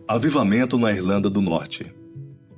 Avivamento na Irlanda do Norte.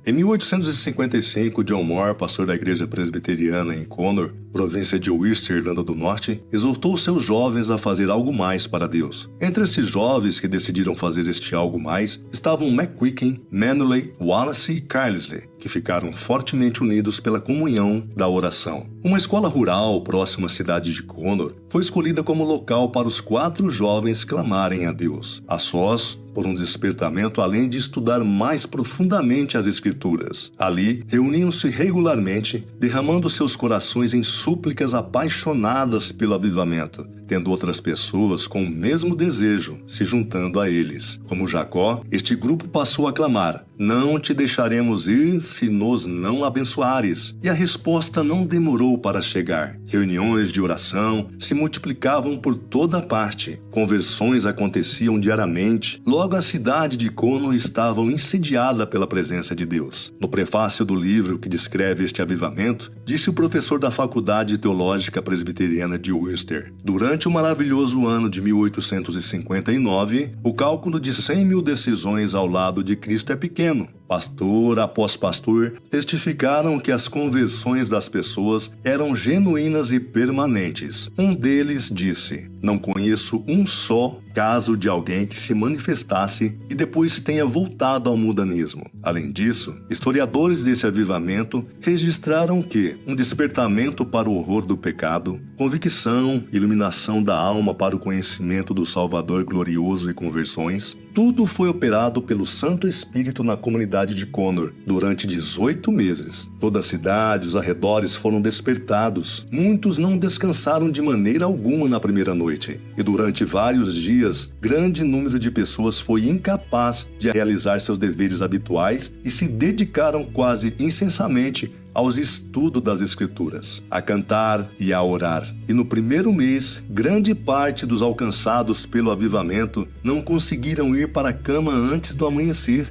Em 1855, John Moore, pastor da igreja presbiteriana em Connor, província de Ulster, Irlanda do Norte, exortou seus jovens a fazer algo mais para Deus. Entre esses jovens que decidiram fazer este algo mais, estavam McQuicken, Manley, Wallace e Carlisle, que ficaram fortemente unidos pela comunhão da oração. Uma escola rural próxima à cidade de Connor foi escolhida como local para os 4 jovens clamarem a Deus, a sós, por um despertamento além de estudar mais profundamente as Escrituras. Ali, reuniam-se regularmente, derramando seus corações em súplicas apaixonadas pelo avivamento, tendo outras pessoas com o mesmo desejo se juntando a eles. Como Jacó, este grupo passou a clamar: "Não te deixaremos ir se nos não abençoares." E a resposta não demorou para chegar. Reuniões de oração se multiplicavam por toda parte. Conversões aconteciam diariamente. Logo a cidade de Connor estava incendiada pela presença de Deus. No prefácio do livro que descreve este avivamento, disse o professor da Faculdade Teológica Presbiteriana de Ulster: durante o maravilhoso ano de 1859, o cálculo de 100.000 decisões ao lado de Cristo é pequeno. Pastor após pastor testificaram que as conversões das pessoas eram genuínas e permanentes. Um deles disse: "Não conheço um só caso de alguém que se manifestasse e depois tenha voltado ao mundanismo." Além disso, historiadores desse avivamento registraram que um despertamento para o horror do pecado, convicção, iluminação da alma para o conhecimento do Salvador glorioso e conversões, tudo foi operado pelo Santo Espírito na comunidade de Connor durante 18 meses. Toda a cidade, os arredores foram despertados. Muitos não descansaram de maneira alguma na primeira noite. E durante vários dias, grande número de pessoas foi incapaz de realizar seus deveres habituais e se dedicaram quase incessantemente aos estudos das Escrituras, a cantar e a orar. E no primeiro mês, grande parte dos alcançados pelo avivamento não conseguiram ir para a cama antes do amanhecer.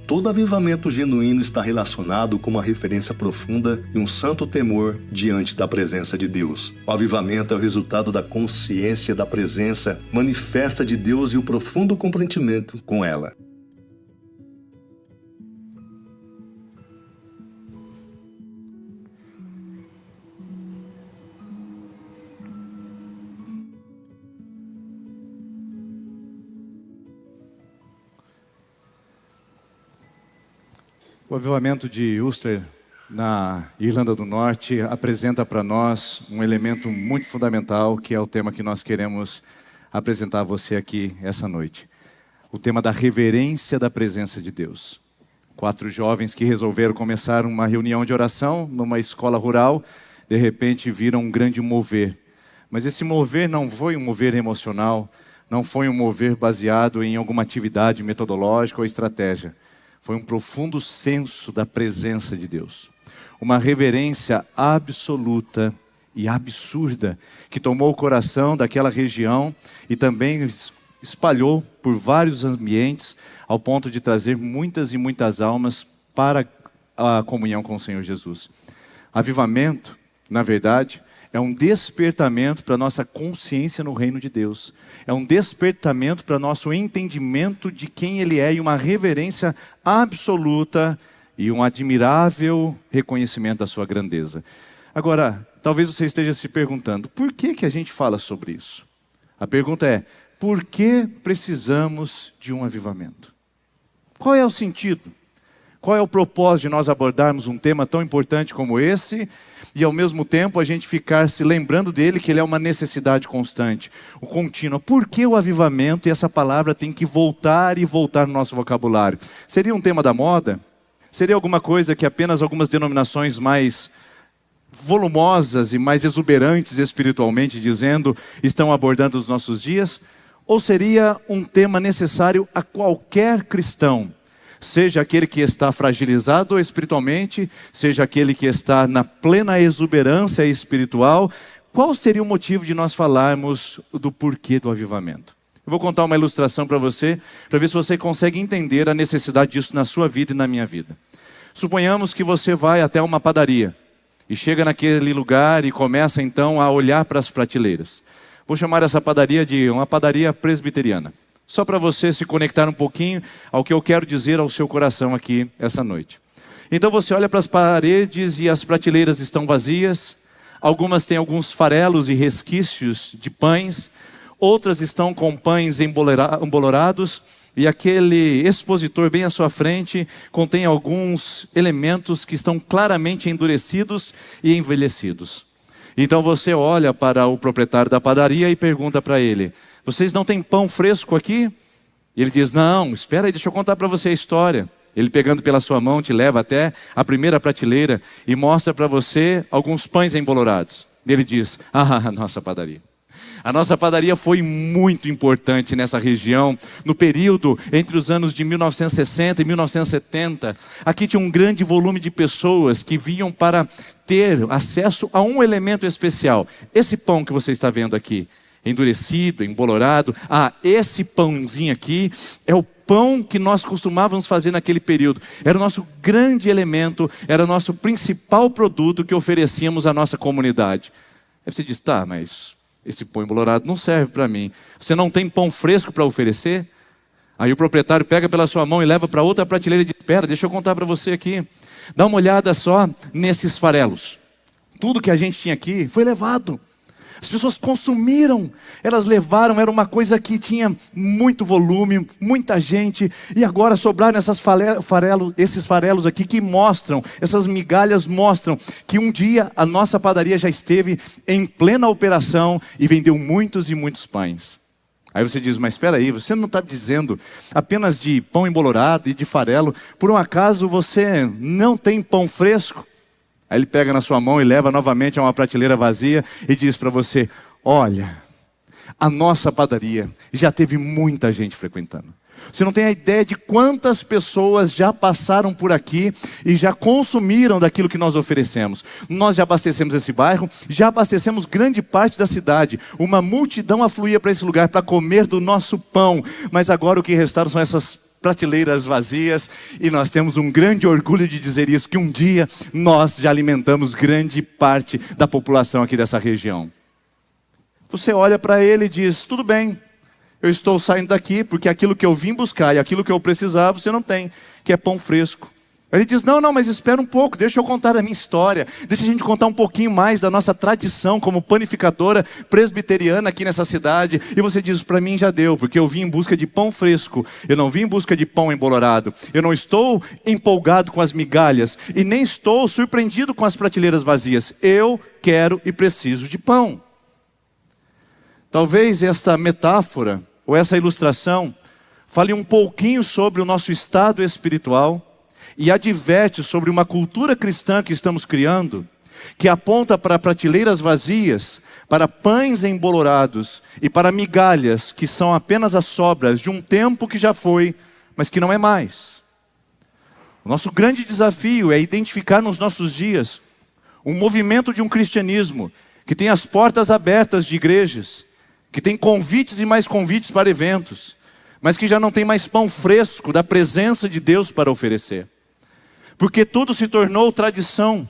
Todo avivamento genuíno está relacionado com uma referência profunda e um santo temor diante da presença de Deus. O avivamento é o resultado da consciência da presença manifesta de Deus e o profundo comprometimento com ela. O avivamento de Ulster, na Irlanda do Norte, apresenta para nós um elemento muito fundamental, que é o tema que nós queremos apresentar a você aqui essa noite. O tema da reverência da presença de Deus. 4 jovens que resolveram começar uma reunião de oração numa escola rural, de repente viram um grande mover. Mas esse mover não foi um mover emocional, não foi um mover baseado em alguma atividade metodológica ou estratégia. Foi um profundo senso da presença de Deus. Uma reverência absoluta e absurda que tomou o coração daquela região e também espalhou por vários ambientes ao ponto de trazer muitas e muitas almas para a comunhão com o Senhor Jesus. Avivamento, na verdade, é um despertamento para a nossa consciência no reino de Deus. É um despertamento para o nosso entendimento de quem Ele é e uma reverência absoluta e um admirável reconhecimento da sua grandeza. Agora, talvez você esteja se perguntando, por que a gente fala sobre isso? A pergunta é, por que precisamos de um avivamento? Qual é o sentido? Qual é o propósito de nós abordarmos um tema tão importante como esse e ao mesmo tempo a gente ficar se lembrando dele, que ele é uma necessidade constante, o contínuo? Por que o avivamento e essa palavra tem que voltar e voltar no nosso vocabulário? Seria um tema da moda? Seria alguma coisa que apenas algumas denominações mais volumosas e mais exuberantes espiritualmente dizendo estão abordando os nossos dias? Ou seria um tema necessário a qualquer cristão? Seja aquele que está fragilizado espiritualmente, seja aquele que está na plena exuberância espiritual, qual seria o motivo de nós falarmos do porquê do avivamento? Eu vou contar uma ilustração para você, para ver se você consegue entender a necessidade disso na sua vida e na minha vida. Suponhamos que você vai até uma padaria e chega naquele lugar e começa então a olhar para as prateleiras. Vou chamar essa padaria de uma padaria presbiteriana. Só para você se conectar um pouquinho ao que eu quero dizer ao seu coração aqui essa noite. Então você olha para as paredes e as prateleiras estão vazias. Algumas têm alguns farelos e resquícios de pães. Outras estão com pães embolorados. E aquele expositor bem à sua frente contém alguns elementos que estão claramente endurecidos e envelhecidos. Então você olha para o proprietário da padaria e pergunta para ele: vocês não têm pão fresco aqui? E ele diz: não, espera aí, deixa eu contar para você a história. Ele, pegando pela sua mão, te leva até a primeira prateleira e mostra para você alguns pães embolorados. E ele diz: a nossa padaria. A nossa padaria foi muito importante nessa região, no período entre os anos de 1960 e 1970. Aqui tinha um grande volume de pessoas que vinham para ter acesso a um elemento especial. Esse pão que você está vendo aqui, endurecido, embolorado. Esse pãozinho aqui é o pão que nós costumávamos fazer naquele período. Era o nosso grande elemento, era o nosso principal produto que oferecíamos à nossa comunidade. Aí você diz: tá, mas esse pão embolorado não serve para mim. Você não tem pão fresco para oferecer? Aí o proprietário pega pela sua mão e leva para outra prateleira e diz: espera, deixa eu contar para você aqui. Dá uma olhada só nesses farelos. Tudo que a gente tinha aqui foi levado. As pessoas consumiram, elas levaram, era uma coisa que tinha muito volume, muita gente, e agora sobraram esses farelos aqui que mostram, essas migalhas mostram que um dia a nossa padaria já esteve em plena operação e vendeu muitos e muitos pães. Aí você diz: mas espera aí, você não está dizendo apenas de pão embolorado e de farelo? Por um acaso você não tem pão fresco? Aí ele pega na sua mão e leva novamente a uma prateleira vazia e diz para você: olha, a nossa padaria já teve muita gente frequentando. Você não tem a ideia de quantas pessoas já passaram por aqui e já consumiram daquilo que nós oferecemos. Nós já abastecemos esse bairro, já abastecemos grande parte da cidade. Uma multidão afluía para esse lugar para comer do nosso pão. Mas agora o que restaram são essas prateleiras vazias, e nós temos um grande orgulho de dizer isso, que um dia nós já alimentamos grande parte da população aqui dessa região. Você olha para ele e diz: tudo bem, eu estou saindo daqui porque aquilo que eu vim buscar e aquilo que eu precisava você não tem, que é pão fresco. Ele diz: não, mas espera um pouco, deixa eu contar a minha história, deixa a gente contar um pouquinho mais da nossa tradição como panificadora presbiteriana aqui nessa cidade. E você diz: para mim já deu, porque eu vim em busca de pão fresco, eu não vim em busca de pão embolorado. Eu não estou empolgado com as migalhas e nem estou surpreendido com as prateleiras vazias. Eu quero e preciso de pão. Talvez esta metáfora ou essa ilustração fale um pouquinho sobre o nosso estado espiritual e adverte sobre uma cultura cristã que estamos criando, que aponta para prateleiras vazias, para pães embolorados e para migalhas que são apenas as sobras de um tempo que já foi, mas que não é mais. O nosso grande desafio é identificar nos nossos dias um movimento de um cristianismo que tem as portas abertas de igrejas, que tem convites e mais convites para eventos, mas que já não tem mais pão fresco da presença de Deus para oferecer. Porque tudo se tornou tradição,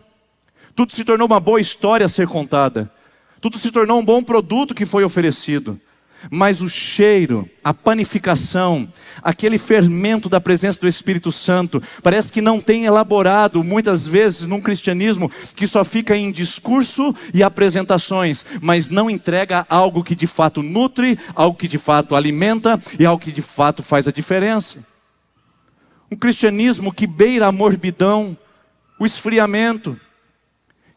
tudo se tornou uma boa história a ser contada, tudo se tornou um bom produto que foi oferecido. Mas o cheiro, a panificação, aquele fermento da presença do Espírito Santo, parece que não tem elaborado muitas vezes num cristianismo que só fica em discurso e apresentações, mas não entrega algo que de fato nutre, algo que de fato alimenta e algo que de fato faz a diferença. Um cristianismo que beira a morbidão, o esfriamento,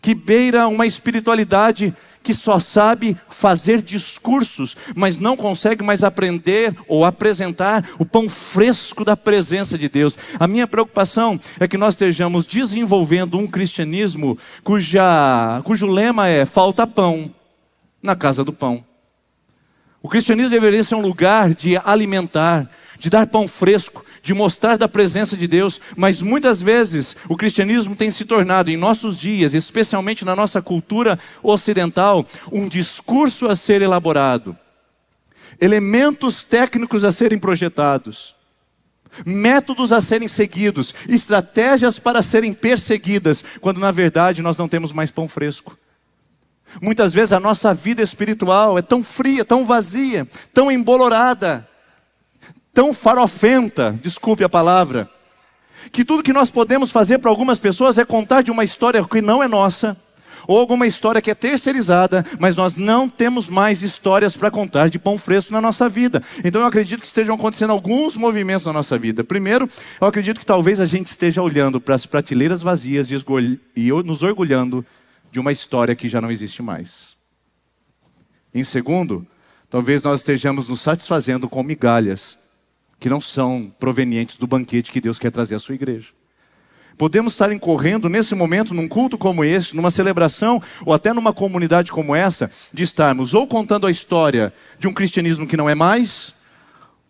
que beira uma espiritualidade que só sabe fazer discursos, mas não consegue mais aprender ou apresentar o pão fresco da presença de Deus. A minha preocupação é que nós estejamos desenvolvendo um cristianismo cujo lema é: falta pão na casa do pão. O cristianismo deveria ser um lugar de alimentar, de dar pão fresco, de mostrar da presença de Deus, mas muitas vezes o cristianismo tem se tornado em nossos dias, especialmente na nossa cultura ocidental, um discurso a ser elaborado, elementos técnicos a serem projetados, métodos a serem seguidos, estratégias para serem perseguidas, quando na verdade nós não temos mais pão fresco. Muitas vezes a nossa vida espiritual é tão fria, tão vazia, tão embolorada, tão farofenta, desculpe a palavra, que tudo que nós podemos fazer para algumas pessoas é contar de uma história que não é nossa, ou alguma história que é terceirizada, mas nós não temos mais histórias para contar de pão fresco na nossa vida. Então eu acredito que estejam acontecendo alguns movimentos na nossa vida. Primeiro, eu acredito que talvez a gente esteja olhando para as prateleiras vazias e nos orgulhando de uma história que já não existe mais. Em segundo, talvez nós estejamos nos satisfazendo com migalhas que não são provenientes do banquete que Deus quer trazer à sua igreja. Podemos estar incorrendo nesse momento, num culto como esse, numa celebração, ou até numa comunidade como essa, de estarmos ou contando a história de um cristianismo que não é mais,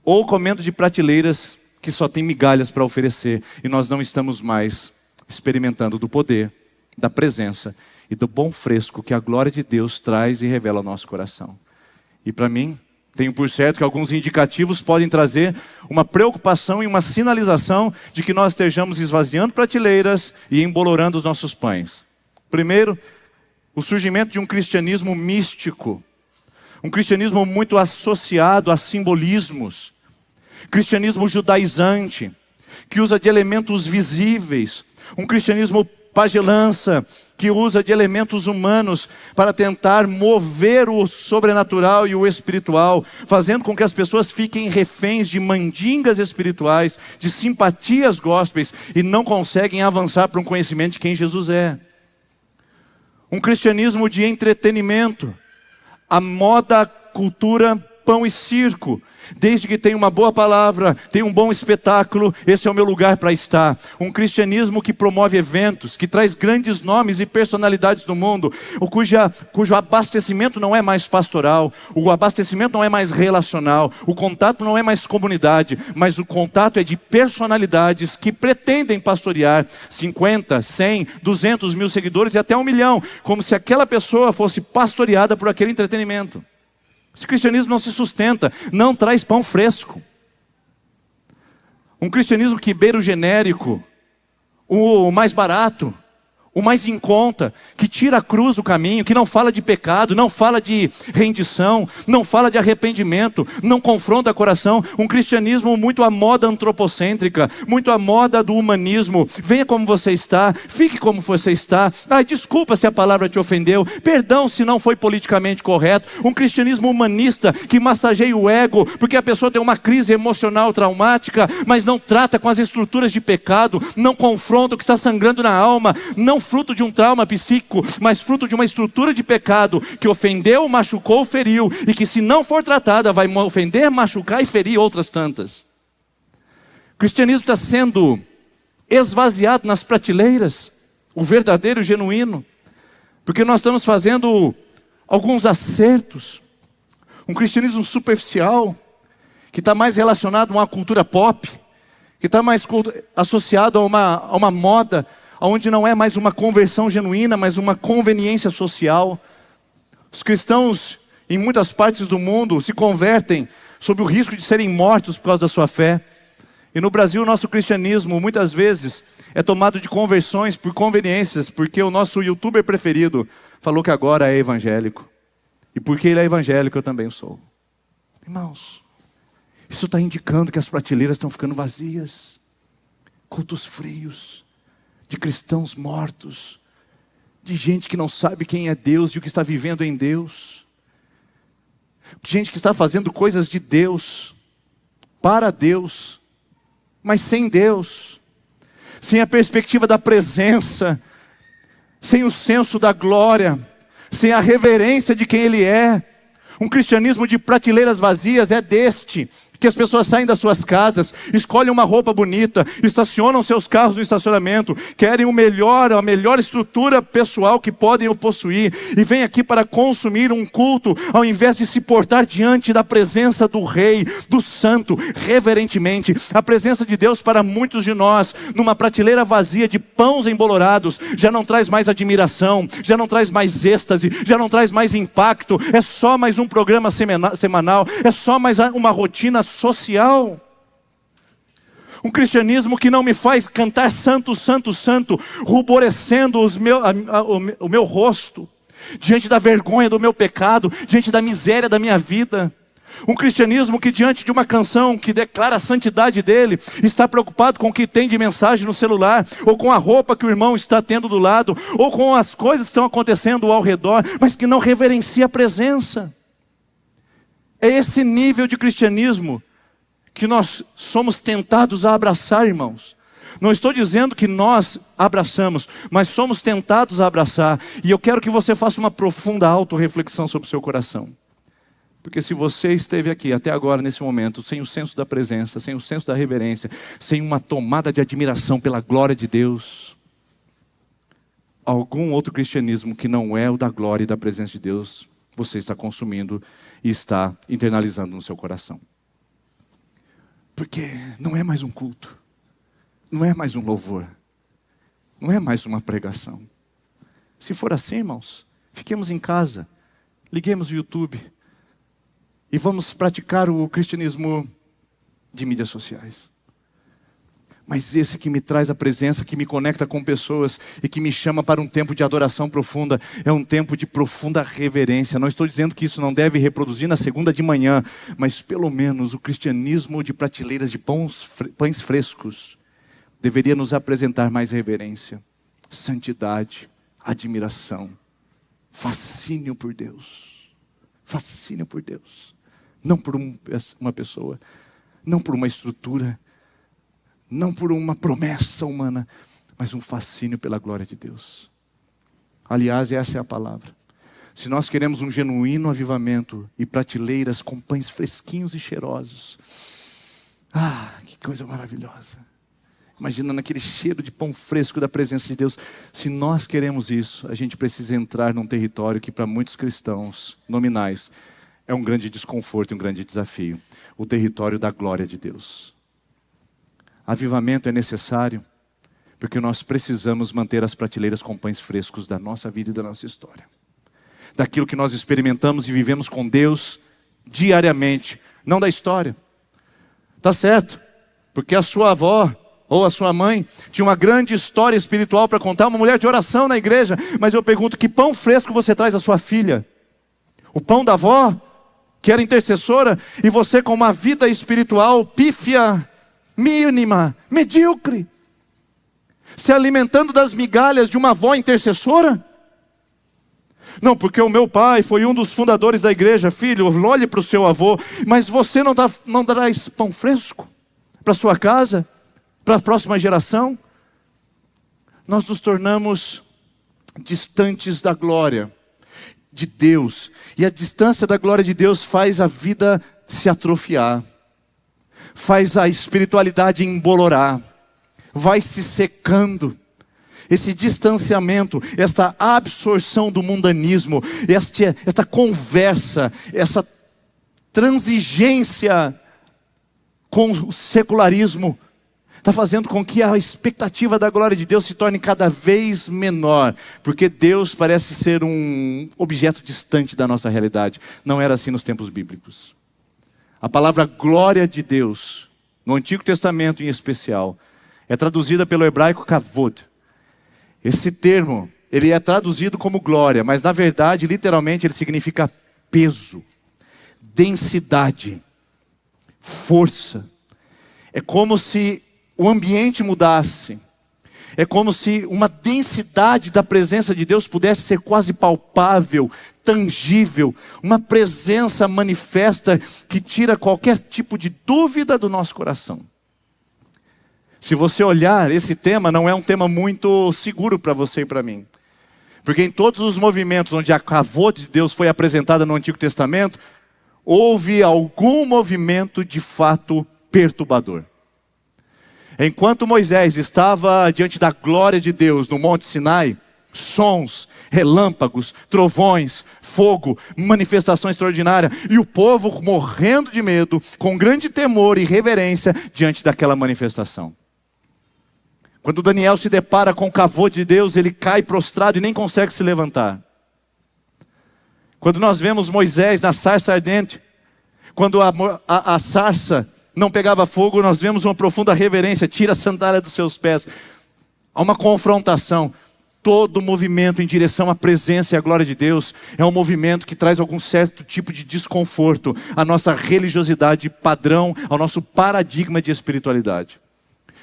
ou comendo de prateleiras que só tem migalhas para oferecer, e nós não estamos mais experimentando do poder, da presença e do bom fresco que a glória de Deus traz e revela ao nosso coração. E para mim, tenho por certo que alguns indicativos podem trazer uma preocupação e uma sinalização de que nós estejamos esvaziando prateleiras e embolorando os nossos pães. Primeiro, o surgimento de um cristianismo místico, um cristianismo muito associado a simbolismos, cristianismo judaizante, que usa de elementos visíveis, um cristianismo pagelança, que usa de elementos humanos para tentar mover o sobrenatural e o espiritual, fazendo com que as pessoas fiquem reféns de mandingas espirituais, de simpatias gospels, e não conseguem avançar para um conhecimento de quem Jesus é. Um cristianismo de entretenimento, a moda, cultura, pão e circo. Desde que tem uma boa palavra, tem um bom espetáculo, esse é o meu lugar para estar. Um cristianismo que promove eventos, que traz grandes nomes e personalidades do mundo, cujo abastecimento não é mais pastoral, o abastecimento não é mais relacional, o contato não é mais comunidade, mas o contato é de personalidades que pretendem pastorear 50, 100, 200 mil seguidores e até 1 milhão, como se aquela pessoa fosse pastoreada por aquele entretenimento. Esse cristianismo não se sustenta, não traz pão fresco. Um cristianismo que beira o genérico, o mais barato, o mais em conta, que tira a cruz do caminho, que não fala de pecado, não fala de rendição, não fala de arrependimento, não confronta o coração. Um cristianismo muito à moda antropocêntrica, muito à moda do humanismo. Venha como você está, fique como você está. Desculpa se a palavra te ofendeu, perdão se não foi politicamente correto. Um cristianismo humanista que massageia o ego, porque a pessoa tem uma crise emocional traumática, mas não trata com as estruturas de pecado, não confronta o que está sangrando na alma, não fruto de um trauma psíquico, mas fruto de uma estrutura de pecado que ofendeu, machucou, feriu, e que se não for tratada vai ofender, machucar e ferir outras tantas. O cristianismo está sendo esvaziado nas prateleiras, o verdadeiro, o genuíno, porque nós estamos fazendo alguns acertos. Um cristianismo superficial, que está mais relacionado a uma cultura pop, que está mais associado a uma moda, onde não é mais uma conversão genuína, mas uma conveniência social. Os cristãos em muitas partes do mundo se convertem sob o risco de serem mortos por causa da sua fé. E no Brasil o nosso cristianismo muitas vezes é tomado de conversões por conveniências, porque o nosso youtuber preferido falou que agora é evangélico. E porque ele é evangélico eu também sou. Irmãos, isso está indicando que as prateleiras estão ficando vazias. Cultos frios, de cristãos mortos, de gente que não sabe quem é Deus e o que está vivendo em Deus, gente que está fazendo coisas de Deus, para Deus, mas sem Deus, sem a perspectiva da presença, sem o senso da glória, sem a reverência de quem Ele é. Um cristianismo de prateleiras vazias é deste, que as pessoas saem das suas casas, escolhem uma roupa bonita, estacionam seus carros no estacionamento, querem a melhor estrutura pessoal que podem possuir, e vêm aqui para consumir um culto, ao invés de se portar diante da presença do Rei, do Santo, reverentemente. A presença de Deus para muitos de nós, numa prateleira vazia de pães embolorados, já não traz mais admiração, já não traz mais êxtase, já não traz mais impacto, é só mais um programa semanal, é só mais uma rotina social. Um cristianismo que não me faz cantar santo, santo, santo, ruborecendo o meu rosto, diante da vergonha do meu pecado, diante da miséria da minha vida. Um cristianismo que diante de uma canção que declara a santidade dele, está preocupado com o que tem de mensagem no celular, ou com a roupa que o irmão está tendo do lado, ou com as coisas que estão acontecendo ao redor, mas que não reverencia a presença. É esse nível de cristianismo que nós somos tentados a abraçar, irmãos. Não estou dizendo que nós abraçamos, mas somos tentados a abraçar. E eu quero que você faça uma profunda autorreflexão sobre o seu coração. Porque se você esteve aqui até agora, nesse momento, sem o senso da presença, sem o senso da reverência, sem uma tomada de admiração pela glória de Deus, algum outro cristianismo que não é o da glória e da presença de Deus, você está consumindo e está internalizando no seu coração. Porque não é mais um culto, não é mais um louvor, não é mais uma pregação. Se for assim, irmãos, fiquemos em casa, liguemos o YouTube e vamos praticar o cristianismo de mídias sociais. Mas esse que me traz a presença, que me conecta com pessoas e que me chama para um tempo de adoração profunda, é um tempo de profunda reverência. Não estou dizendo que isso não deve reproduzir na segunda de manhã, mas pelo menos o cristianismo de prateleiras de pães frescos deveria nos apresentar mais reverência, santidade, admiração, fascínio por Deus. Fascínio por Deus. Não por uma pessoa, não por uma estrutura, não por uma promessa humana, mas um fascínio pela glória de Deus. Aliás, essa é a palavra. Se nós queremos um genuíno avivamento e prateleiras com pães fresquinhos e cheirosos, que coisa maravilhosa. Imaginando aquele cheiro de pão fresco da presença de Deus. Se nós queremos isso, a gente precisa entrar num território que para muitos cristãos nominais é um grande desconforto e um grande desafio. O território da glória de Deus. Avivamento é necessário porque nós precisamos manter as prateleiras com pães frescos da nossa vida e da nossa história. Daquilo que nós experimentamos e vivemos com Deus diariamente, não da história. Tá certo? Porque a sua avó ou a sua mãe tinha uma grande história espiritual para contar, uma mulher de oração na igreja. Mas eu pergunto, que pão fresco você traz à sua filha? O pão da avó, que era intercessora, e você com uma vida espiritual pífia, mínima, medíocre, se alimentando das migalhas de uma avó intercessora? Não, porque o meu pai foi um dos fundadores da igreja. Filho, olhe para o seu avô. Mas você não traz pão fresco para sua casa, para a próxima geração? Nós nos tornamos distantes da glória de Deus, e a distância da glória de Deus faz a vida se atrofiar, faz a espiritualidade embolorar, vai se secando. Esse distanciamento, esta absorção do mundanismo, esta conversa, essa transigência com o secularismo, está fazendo com que a expectativa da glória de Deus se torne cada vez menor, porque Deus parece ser um objeto distante da nossa realidade. Não era assim nos tempos bíblicos. A palavra glória de Deus, no Antigo Testamento em especial, é traduzida pelo hebraico kavod. Esse termo, ele é traduzido como glória, mas na verdade, literalmente, ele significa peso, densidade, força. É como se o ambiente mudasse. É como se uma densidade da presença de Deus pudesse ser quase palpável, tangível. Uma presença manifesta que tira qualquer tipo de dúvida do nosso coração. Se você olhar, esse tema não é um tema muito seguro para você e para mim. Porque em todos os movimentos onde a kavod de Deus foi apresentada no Antigo Testamento, houve algum movimento de fato perturbador. Enquanto Moisés estava diante da glória de Deus no Monte Sinai, sons, relâmpagos, trovões, fogo, manifestação extraordinária, e o povo morrendo de medo, com grande temor e reverência diante daquela manifestação. Quando Daniel se depara com o kavod de Deus, ele cai prostrado e nem consegue se levantar. Quando nós vemos Moisés na sarça ardente, quando a sarça não pegava fogo, nós vemos uma profunda reverência, tira a sandália dos seus pés. Há uma confrontação. Todo movimento em direção à presença e à glória de Deus é um movimento que traz algum certo tipo de desconforto à nossa religiosidade padrão, ao nosso paradigma de espiritualidade.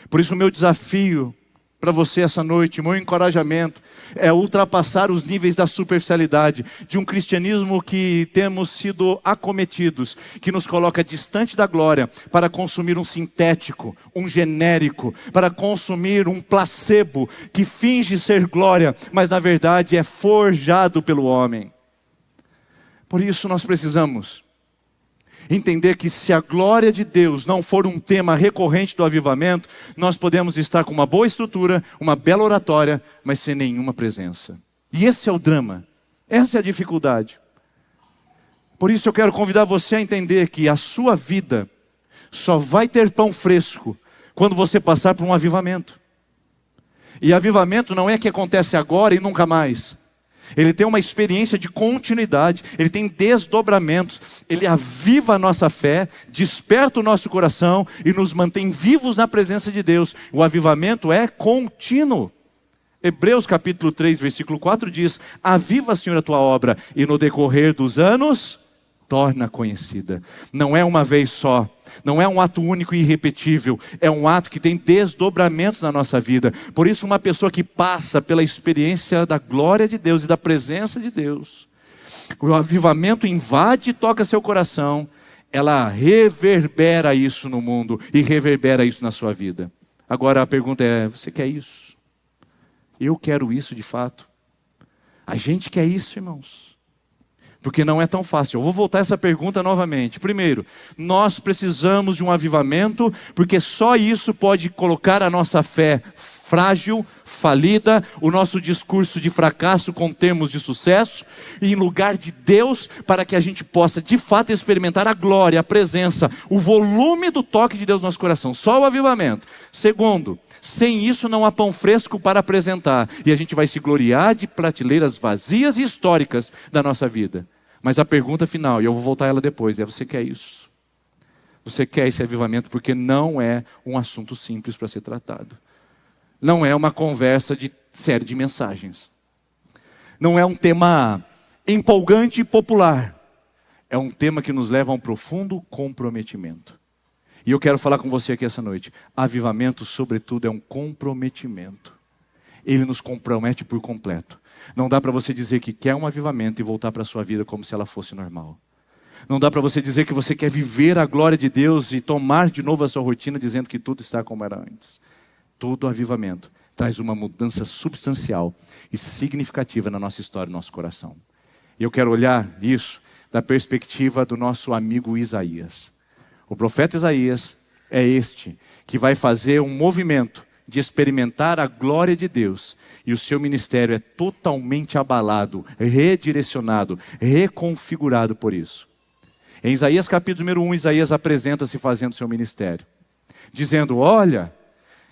Por isso o meu desafio para você essa noite, meu encorajamento, é ultrapassar os níveis da superficialidade, de um cristianismo que temos sido acometidos, que nos coloca distante da glória, para consumir um sintético, um genérico, para consumir um placebo, que finge ser glória, mas na verdade é forjado pelo homem. Por isso nós precisamos entender que se a glória de Deus não for um tema recorrente do avivamento, nós podemos estar com uma boa estrutura, uma bela oratória, mas sem nenhuma presença. E esse é o drama, essa é a dificuldade. Por isso eu quero convidar você a entender que a sua vida só vai ter pão fresco quando você passar por um avivamento. E avivamento não é que acontece agora e nunca mais. Ele tem uma experiência de continuidade, ele tem desdobramentos, ele aviva a nossa fé, desperta o nosso coração e nos mantém vivos na presença de Deus. O avivamento é contínuo. Hebreus capítulo 3, versículo 4 diz: aviva, Senhor, a tua obra, e no decorrer dos anos, torna conhecida. Não é uma vez só, não é um ato único e irrepetível, é um ato que tem desdobramentos na nossa vida. Por isso uma pessoa que passa pela experiência da glória de Deus e da presença de Deus, o avivamento invade e toca seu coração, ela reverbera isso no mundo e reverbera isso na sua vida. Agora a pergunta é: você quer isso? Eu quero isso de fato? A gente quer isso, irmãos. Porque não é tão fácil. Eu vou voltar essa pergunta novamente. Primeiro, nós precisamos de um avivamento, porque só isso pode colocar a nossa fé frágil, falida, o nosso discurso de fracasso com termos de sucesso, em lugar de Deus, para que a gente possa de fato experimentar a glória, a presença, o volume do toque de Deus no nosso coração. Só o avivamento. Segundo, sem isso não há pão fresco para apresentar, e a gente vai se gloriar de prateleiras vazias e históricas da nossa vida. Mas a pergunta final, e eu vou voltar a ela depois, é: você quer isso? Você quer esse avivamento? Porque não é um assunto simples para ser tratado. Não é uma conversa de série de mensagens. Não é um tema empolgante e popular. É um tema que nos leva a um profundo comprometimento. E eu quero falar com você aqui essa noite. Avivamento, sobretudo, é um comprometimento. Ele nos compromete por completo. Não dá para você dizer que quer um avivamento e voltar para a sua vida como se ela fosse normal. Não dá para você dizer que você quer viver a glória de Deus e tomar de novo a sua rotina dizendo que tudo está como era antes. Todo avivamento traz uma mudança substancial e significativa na nossa história, no nosso coração. E eu quero olhar isso da perspectiva do nosso amigo Isaías. O profeta Isaías é este que vai fazer um movimento de experimentar a glória de Deus, e o seu ministério é totalmente abalado, redirecionado, reconfigurado por isso. Em Isaías capítulo número 1, Isaías apresenta-se fazendo seu ministério, dizendo: olha,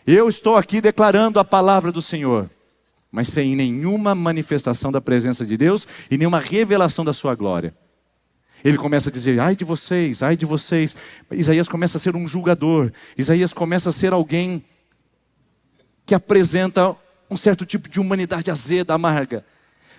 eu estou aqui declarando a palavra do Senhor, mas sem nenhuma manifestação da presença de Deus e nenhuma revelação da sua glória. Ele começa a dizer: ai de vocês, ai de vocês. Isaías começa a ser um julgador, Isaías começa a ser alguém que apresenta um certo tipo de humanidade azeda, amarga.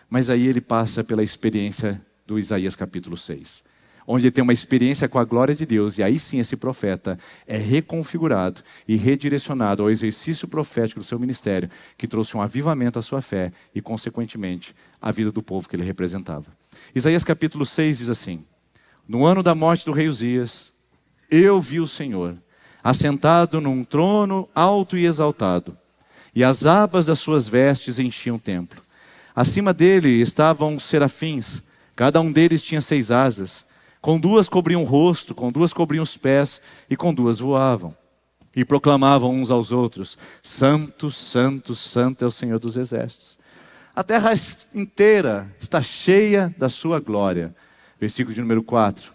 Mas aí ele passa pela experiência do Isaías capítulo 6, onde ele tem uma experiência com a glória de Deus, e aí sim esse profeta é reconfigurado e redirecionado ao exercício profético do seu ministério, que trouxe um avivamento à sua fé e, consequentemente, à vida do povo que ele representava. Isaías capítulo 6 diz assim: no ano da morte do rei Uzias, eu vi o Senhor assentado num trono alto e exaltado, e as abas das suas vestes enchiam o templo. Acima dele estavam serafins, cada um deles tinha 6 asas, com 2 cobriam o rosto, com 2 cobriam os pés, e com 2 voavam. E proclamavam uns aos outros: Santo, Santo, Santo é o Senhor dos exércitos. A terra inteira está cheia da sua glória. Versículo de número 4.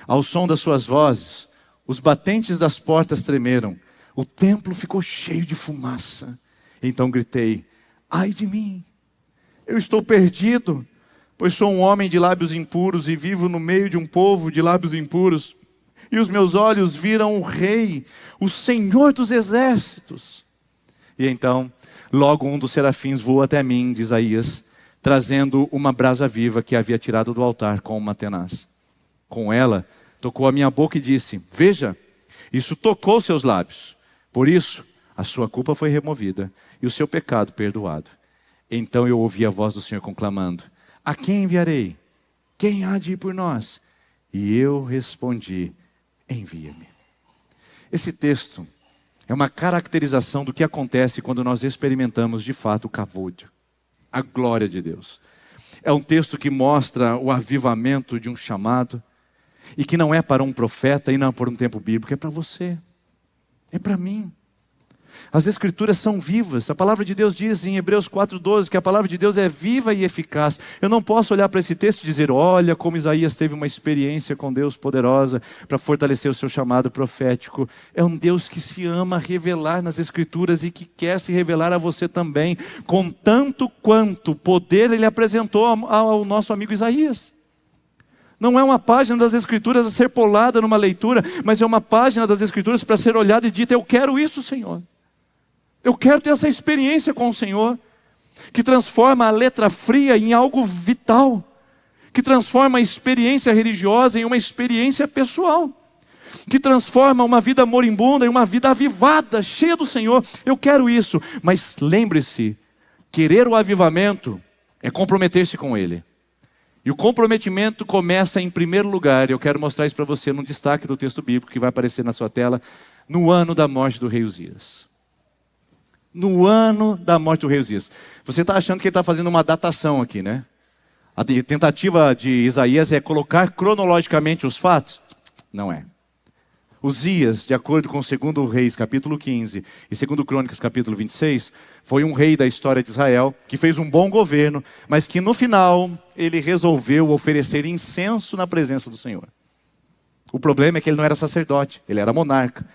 Ao som das suas vozes, os batentes das portas tremeram, o templo ficou cheio de fumaça. Então gritei: ai de mim, eu estou perdido, pois sou um homem de lábios impuros e vivo no meio de um povo de lábios impuros. E os meus olhos viram o Rei, o Senhor dos exércitos. E então, logo um dos serafins voou até mim, de Isaías, trazendo uma brasa viva que havia tirado do altar com uma tenaz. Com ela, tocou a minha boca e disse: veja, isso tocou seus lábios. Por isso, a sua culpa foi removida e o seu pecado perdoado. Então eu ouvi a voz do Senhor conclamando: a quem enviarei? Quem há de ir por nós? E eu respondi: envia-me. Esse texto é uma caracterização do que acontece quando nós experimentamos de fato o kavod, a glória de Deus. É um texto que mostra o avivamento de um chamado, e que não é para um profeta e não é por um tempo bíblico, é para você, é para mim. As Escrituras são vivas. A palavra de Deus diz em Hebreus 4:12 que a palavra de Deus é viva e eficaz. Eu não posso olhar para esse texto e dizer: olha como Isaías teve uma experiência com Deus poderosa para fortalecer o seu chamado profético. É um Deus que se ama revelar nas Escrituras e que quer se revelar a você também, com tanto quanto poder Ele apresentou ao nosso amigo Isaías. Não é uma página das Escrituras a ser polada numa leitura, mas é uma página das Escrituras para ser olhada e dita: eu quero isso, Senhor. Eu quero ter essa experiência com o Senhor, que transforma a letra fria em algo vital, que transforma a experiência religiosa em uma experiência pessoal, que transforma uma vida moribunda em uma vida avivada, cheia do Senhor. Eu quero isso, mas lembre-se, querer o avivamento é comprometer-se com Ele. E o comprometimento começa em primeiro lugar, e eu quero mostrar isso para você num destaque do texto bíblico que vai aparecer na sua tela, no ano da morte do rei Uzias. No ano da morte do rei Uzias. Você está achando que ele está fazendo uma datação aqui, né? A tentativa de Isaías é colocar cronologicamente os fatos? Não é. Uzias, de acordo com 2 Reis, capítulo 15, e 2 Crônicas, capítulo 26, foi um rei da história de Israel, que fez um bom governo, mas que no final, ele resolveu oferecer incenso na presença do Senhor. O problema é que ele não era sacerdote, ele era monarca.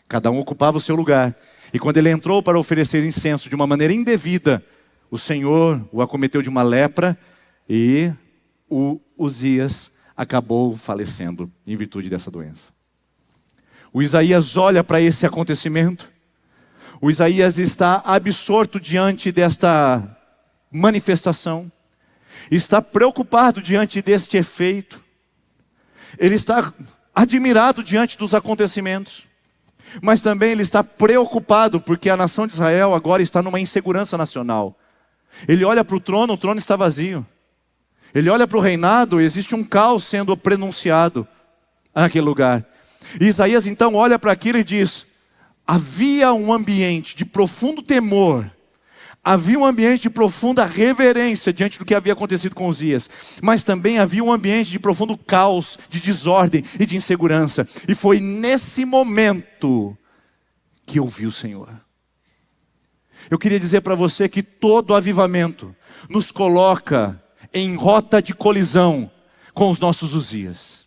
Cada um ocupava o seu lugar. E quando ele entrou para oferecer incenso de uma maneira indevida, o Senhor o acometeu de uma lepra e o Uzias acabou falecendo em virtude dessa doença. O Isaías olha para esse acontecimento. O Isaías está absorto diante desta manifestação. Está preocupado diante deste efeito. Ele está admirado diante dos acontecimentos. Mas também ele está preocupado porque a nação de Israel agora está numa insegurança nacional. Ele olha para o trono está vazio. Ele olha para o reinado, existe um caos sendo pronunciado naquele lugar. E Isaías então olha para aquilo e diz: havia um ambiente de profundo temor, havia um ambiente de profunda reverência diante do que havia acontecido com Uzias, mas também havia um ambiente de profundo caos, de desordem e de insegurança. E foi nesse momento que eu vi o Senhor. Eu queria dizer para você que todo avivamento nos coloca em rota de colisão com os nossos Uzias.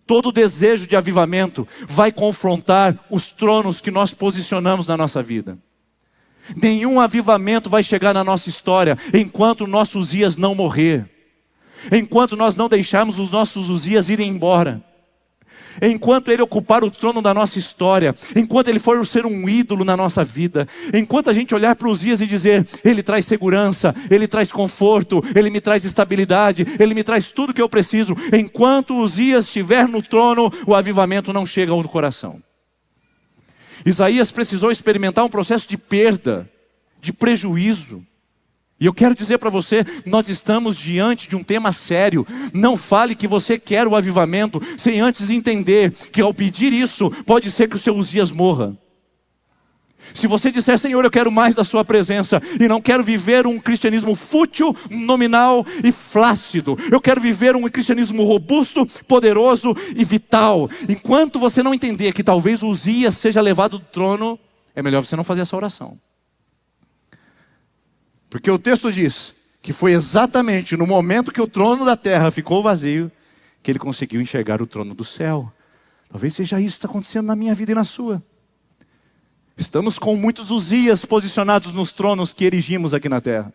Todo desejo de avivamento vai confrontar os tronos que nós posicionamos na nossa vida. Nenhum avivamento vai chegar na nossa história enquanto o nosso Uzias não morrer. Enquanto nós não deixarmos os nossos Uzias irem embora. Enquanto ele ocupar o trono da nossa história. Enquanto ele for ser um ídolo na nossa vida. Enquanto a gente olhar para Uzias e dizer: ele traz segurança, ele traz conforto, ele me traz estabilidade, ele me traz tudo que eu preciso. Enquanto Uzias estiver no trono, o avivamento não chega ao coração. Isaías precisou experimentar um processo de perda, de prejuízo. E eu quero dizer para você, nós estamos diante de um tema sério. Não fale que você quer o avivamento sem antes entender que ao pedir isso, pode ser que o seu Uzias morra. Se você disser: Senhor, eu quero mais da sua presença e não quero viver um cristianismo fútil, nominal e flácido. Eu quero viver um cristianismo robusto, poderoso e vital. Enquanto você não entender que talvez o Uzias seja levado do trono, é melhor você não fazer essa oração. Porque o texto diz que foi exatamente no momento que o trono da terra ficou vazio que ele conseguiu enxergar o trono do céu. Talvez seja isso que está acontecendo na minha vida e na sua. Estamos com muitos Uzias posicionados nos tronos que erigimos aqui na terra.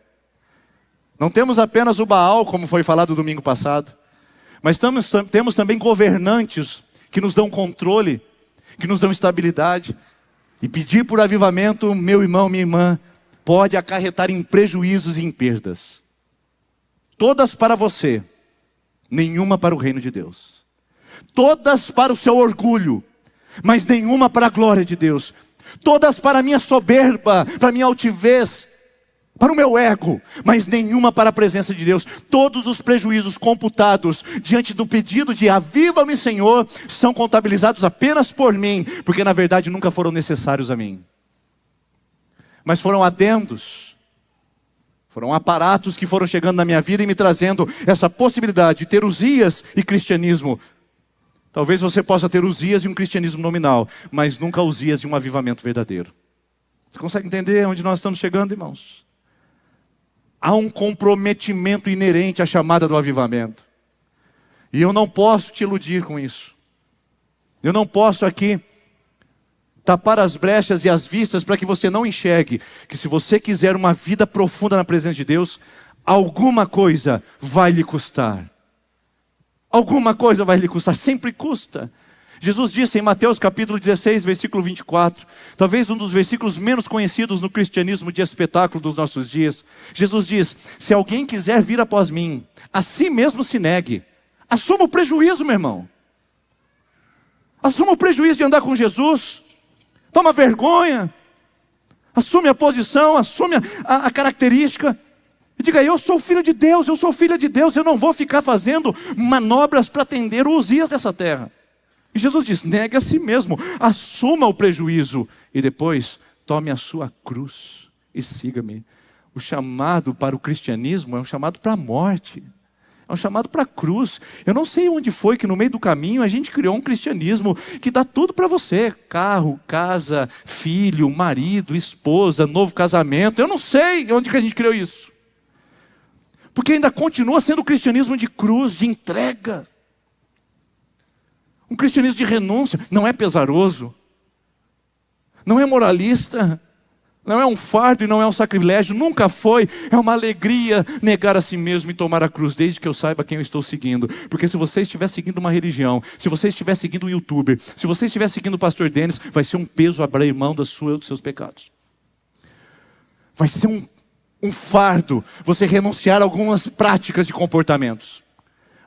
Não temos apenas o Baal, como foi falado domingo passado, mas temos também governantes que nos dão controle, que nos dão estabilidade. E pedir por avivamento, meu irmão, minha irmã, pode acarretar em prejuízos e em perdas. Todas para você, nenhuma para o reino de Deus. Todas para o seu orgulho, mas nenhuma para a glória de Deus. Todas para a minha soberba, para a minha altivez, para o meu ego, mas nenhuma para a presença de Deus. Todos os prejuízos computados diante do pedido de aviva-me, Senhor, são contabilizados apenas por mim, porque na verdade nunca foram necessários a mim. Mas foram adendos, foram aparatos que foram chegando na minha vida e me trazendo essa possibilidade de ter Uzias e cristianismo. Talvez você possa ter Uzias e um cristianismo nominal, mas nunca Uzias e um avivamento verdadeiro. Você consegue entender onde nós estamos chegando, irmãos? Há um comprometimento inerente à chamada do avivamento. E eu não posso te iludir com isso. Eu não posso aqui tapar as brechas e as vistas para que você não enxergue que se você quiser uma vida profunda na presença de Deus, alguma coisa vai lhe custar. Alguma coisa vai lhe custar, sempre custa. Jesus disse em Mateus capítulo 16, versículo 24, talvez um dos versículos menos conhecidos no cristianismo de espetáculo dos nossos dias. Jesus diz: se alguém quiser vir após mim, a si mesmo se negue. Assuma o prejuízo, meu irmão. Assuma o prejuízo de andar com Jesus. Toma vergonha. Assume a posição, assume a característica. E diga: eu sou filho de Deus, eu sou filha de Deus, eu não vou ficar fazendo manobras para atender os Uzias dessa terra. E Jesus diz: negue a si mesmo, assuma o prejuízo e depois tome a sua cruz e siga-me. O chamado para o cristianismo é um chamado para a morte, é um chamado para a cruz. Eu não sei onde foi que no meio do caminho a gente criou um cristianismo que dá tudo para você: carro, casa, filho, marido, esposa, novo casamento. Eu não sei onde que a gente criou isso, porque ainda continua sendo o cristianismo de cruz, de entrega. Um cristianismo de renúncia. Não é pesaroso, não é moralista, não é um fardo e não é um sacrilégio, nunca foi. É uma alegria negar a si mesmo e tomar a cruz, desde que eu saiba quem eu estou seguindo. Porque se você estiver seguindo uma religião, se você estiver seguindo um youtuber, se você estiver seguindo o pastor Denis, vai ser um peso abrir mão dos seus pecados. Vai ser um fardo você renunciar a algumas práticas de comportamentos.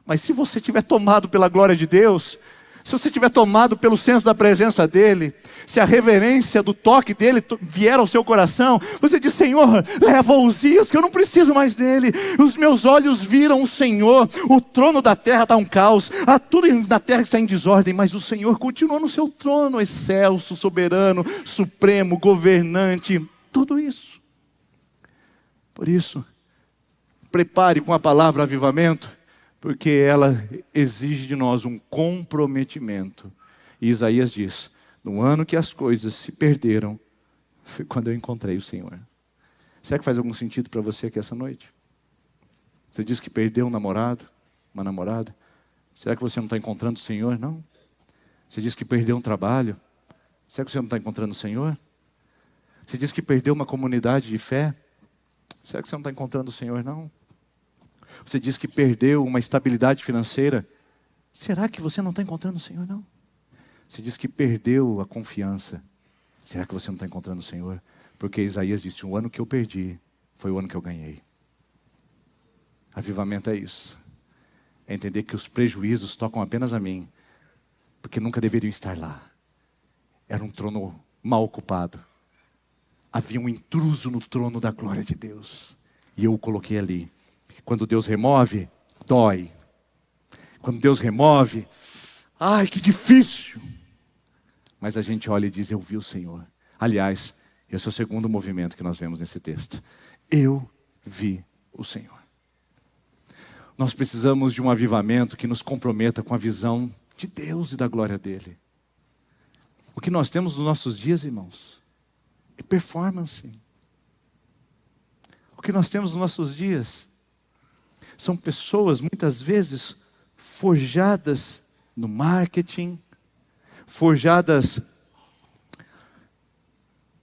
Mas se você estiver tomado pela glória de Deus, se você estiver tomado pelo senso da presença dEle, se a reverência do toque dEle vier ao seu coração, você diz: Senhor, leva Uzias, que eu não preciso mais dele. Os meus olhos viram o Senhor. O trono da terra está um caos, há tudo na terra está em desordem, mas o Senhor continua no seu trono, excelso, soberano, supremo, governante, tudo isso. Por isso, prepare com a palavra avivamento, porque ela exige de nós um comprometimento. E Isaías diz: no ano que as coisas se perderam, foi quando eu encontrei o Senhor. Será que faz algum sentido para você aqui essa noite? Você diz que perdeu um namorado, uma namorada. Será que você não está encontrando o Senhor? Não. Você diz que perdeu um trabalho. Será que você não está encontrando o Senhor? Você diz que perdeu uma comunidade de fé. Será que você não está encontrando o Senhor? Não. Você diz que perdeu uma estabilidade financeira. Será que você não está encontrando o Senhor? Não. Você diz que perdeu a confiança. Será que você não está encontrando o Senhor? Porque Isaías disse: o ano que eu perdi foi o ano que eu ganhei. Avivamento é isso. É entender que os prejuízos tocam apenas a mim, porque nunca deveriam estar lá. Era um trono mal ocupado. Havia um intruso no trono da glória de Deus, e eu o coloquei ali. Quando Deus remove, dói. Quando Deus remove, ai, que difícil. Mas a gente olha e diz: eu vi o Senhor. Aliás, esse é o segundo movimento que nós vemos nesse texto. Eu vi o Senhor. Nós precisamos de um avivamento que nos comprometa com a visão de Deus e da glória dEle. O que nós temos nos nossos dias, irmãos, é performance. O que nós temos nos nossos dias são pessoas, muitas vezes, forjadas no marketing, forjadas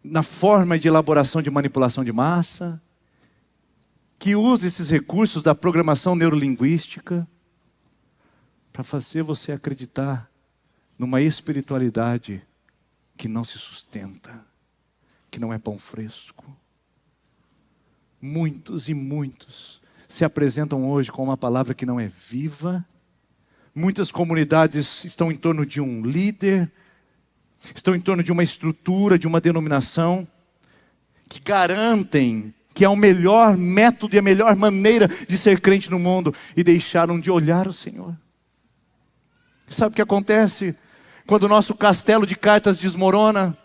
na forma de elaboração de manipulação de massa, que usa esses recursos da programação neurolinguística para fazer você acreditar numa espiritualidade que não se sustenta, que não é pão fresco. Muitos e muitos se apresentam hoje com uma palavra que não é viva. Muitas comunidades estão em torno de um líder, estão em torno de uma estrutura, de uma denominação, que garantem que é o melhor método e a melhor maneira de ser crente no mundo, e deixaram de olhar o Senhor. Sabe o que acontece quando o nosso castelo de cartas desmorona?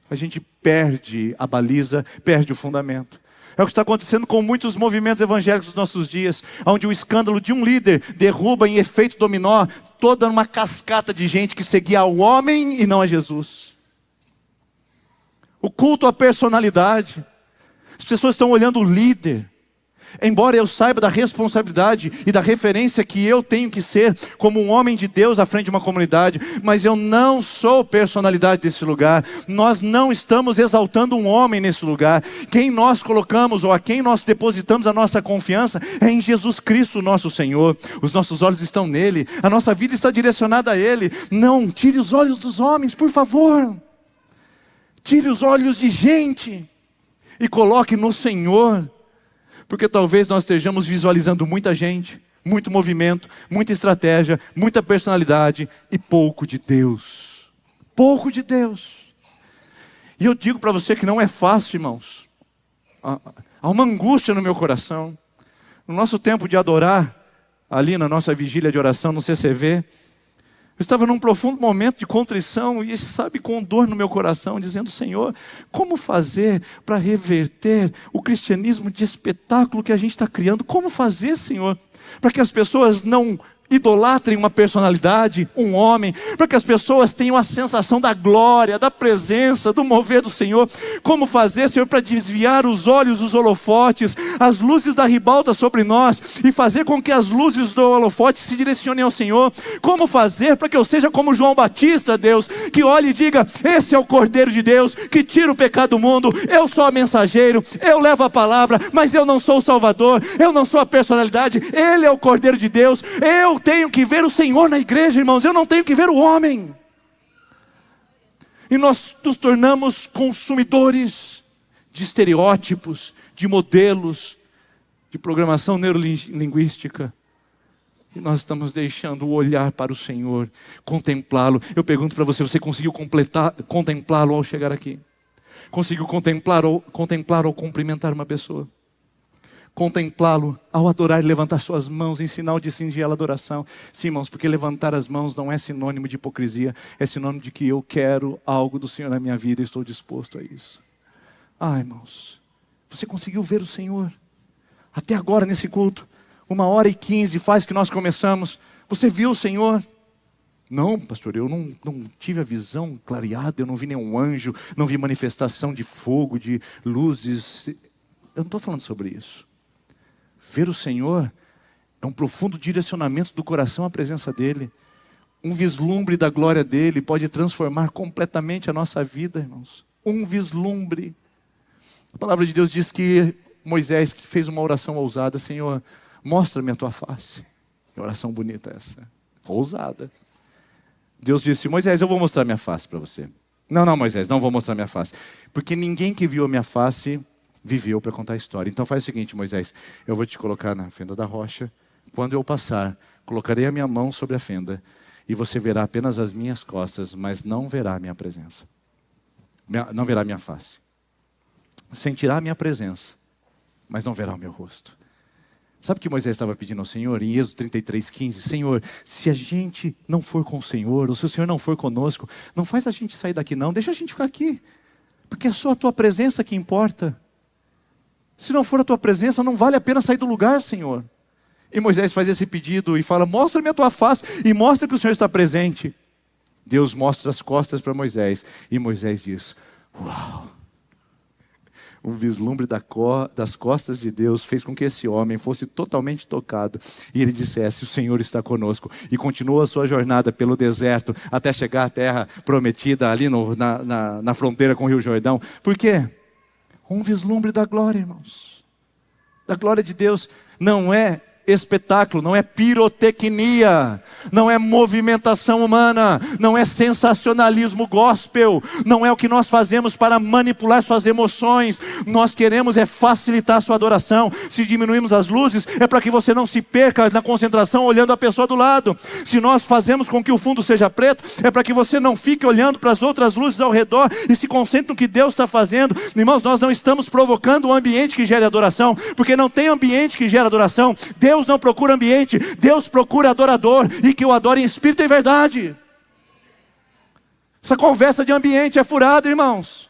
A gente perde a baliza, perde o fundamento. É o que está acontecendo com muitos movimentos evangélicos dos nossos dias, onde o escândalo de um líder derruba em efeito dominó toda uma cascata de gente que seguia ao homem e não a Jesus. O culto à personalidade. As pessoas estão olhando o líder. Embora eu saiba da responsabilidade e da referência que eu tenho que ser como um homem de Deus à frente de uma comunidade, mas eu não sou personalidade desse lugar. Nós não estamos exaltando um homem nesse lugar. Quem nós colocamos ou a quem nós depositamos a nossa confiança é em Jesus Cristo, nosso Senhor. Os nossos olhos estão nele, a nossa vida está direcionada a ele. Não tire os olhos dos homens, por favor. Tire os olhos de gente e coloque no Senhor. Porque talvez nós estejamos visualizando muita gente, muito movimento, muita estratégia, muita personalidade e pouco de Deus. Pouco de Deus. E eu digo para você que não é fácil, irmãos. Há uma angústia no meu coração. No nosso tempo de adorar, ali na nossa vigília de oração no CCV, eu estava num profundo momento de contrição e, sabe, com dor no meu coração, dizendo: Senhor, como fazer para reverter o cristianismo de espetáculo que a gente está criando? Como fazer, Senhor, para que as pessoas não idolatrem uma personalidade, um homem, para que as pessoas tenham a sensação da glória, da presença, do mover do Senhor? Como fazer, Senhor, para desviar os olhos dos holofotes, as luzes da ribalta sobre nós, e fazer com que as luzes do holofote se direcionem ao Senhor? Como fazer para que eu seja como João Batista, Deus, que olhe e diga: esse é o Cordeiro de Deus, que tira o pecado do mundo. Eu sou o mensageiro, eu levo a palavra, mas eu não sou o Salvador, eu não sou a personalidade, Ele é o Cordeiro de Deus. Eu tenho que ver o Senhor na igreja, irmãos, eu não tenho que ver o homem. E nós nos tornamos consumidores de estereótipos, de modelos, de programação neurolinguística. E nós estamos deixando o olhar para o Senhor, contemplá-lo. Eu pergunto para você: você conseguiu contemplá-lo ao chegar aqui? Conseguiu contemplá-lo ao cumprimentar uma pessoa? Contemplá-lo ao adorar e levantar suas mãos em sinal de singela adoração? Sim, irmãos, porque levantar as mãos não é sinônimo de hipocrisia, é sinônimo de que eu quero algo do Senhor na minha vida e estou disposto a isso. Irmãos, você conseguiu ver o Senhor? Até agora nesse culto, 1h15 faz que nós começamos, você viu o Senhor? Não, pastor, eu não tive a visão clareada, eu não vi nenhum anjo, não vi manifestação de fogo, de luzes. Eu não estou falando sobre isso. Ver o Senhor é um profundo direcionamento do coração à presença dEle. Um vislumbre da glória dEle pode transformar completamente a nossa vida, irmãos. Um vislumbre. A palavra de Deus diz que Moisés, que fez uma oração ousada: Senhor, mostra-me a tua face. Que oração bonita essa. Ousada. Deus disse: Moisés, eu vou mostrar minha face para você. Não, Moisés, não vou mostrar minha face. Porque ninguém que viu a minha face viveu para contar a história. Então faz o seguinte, Moisés, eu vou te colocar na fenda da rocha. Quando eu passar, colocarei a minha mão sobre a fenda, e você verá apenas as minhas costas, mas não verá a minha presença. Não verá a minha face. Sentirá a minha presença, mas não verá o meu rosto. Sabe o que Moisés estava pedindo ao Senhor? Em Êxodo 33:15, Senhor, se a gente não for com o Senhor, ou se o Senhor não for conosco, não faz a gente sair daqui não, deixa a gente ficar aqui. Porque é só a tua presença que importa. Se não for a tua presença, não vale a pena sair do lugar, Senhor. E Moisés faz esse pedido e fala: mostra-me a tua face e mostra que o Senhor está presente. Deus mostra as costas para Moisés e Moisés diz: uau! Um vislumbre das costas de Deus fez com que esse homem fosse totalmente tocado. E ele dissesse: o Senhor está conosco. E continuou a sua jornada pelo deserto até chegar à terra prometida ali na fronteira com o Rio Jordão. Por quê? Um vislumbre da glória, irmãos. Da glória de Deus. Não é espetáculo, não é pirotecnia, não é movimentação humana, não é sensacionalismo gospel, não é o que nós fazemos para manipular suas emoções. Nós queremos é facilitar a sua adoração. Se diminuímos as luzes, é para que você não se perca na concentração olhando a pessoa do lado. Se nós fazemos com que o fundo seja preto, é para que você não fique olhando para as outras luzes ao redor e se concentre no que Deus está fazendo. Irmãos, nós não estamos provocando um ambiente que gere adoração, porque não tem ambiente que gera adoração. Deus não procura ambiente, Deus procura adorador, e que o adore em espírito e verdade. Essa conversa de ambiente é furada, irmãos.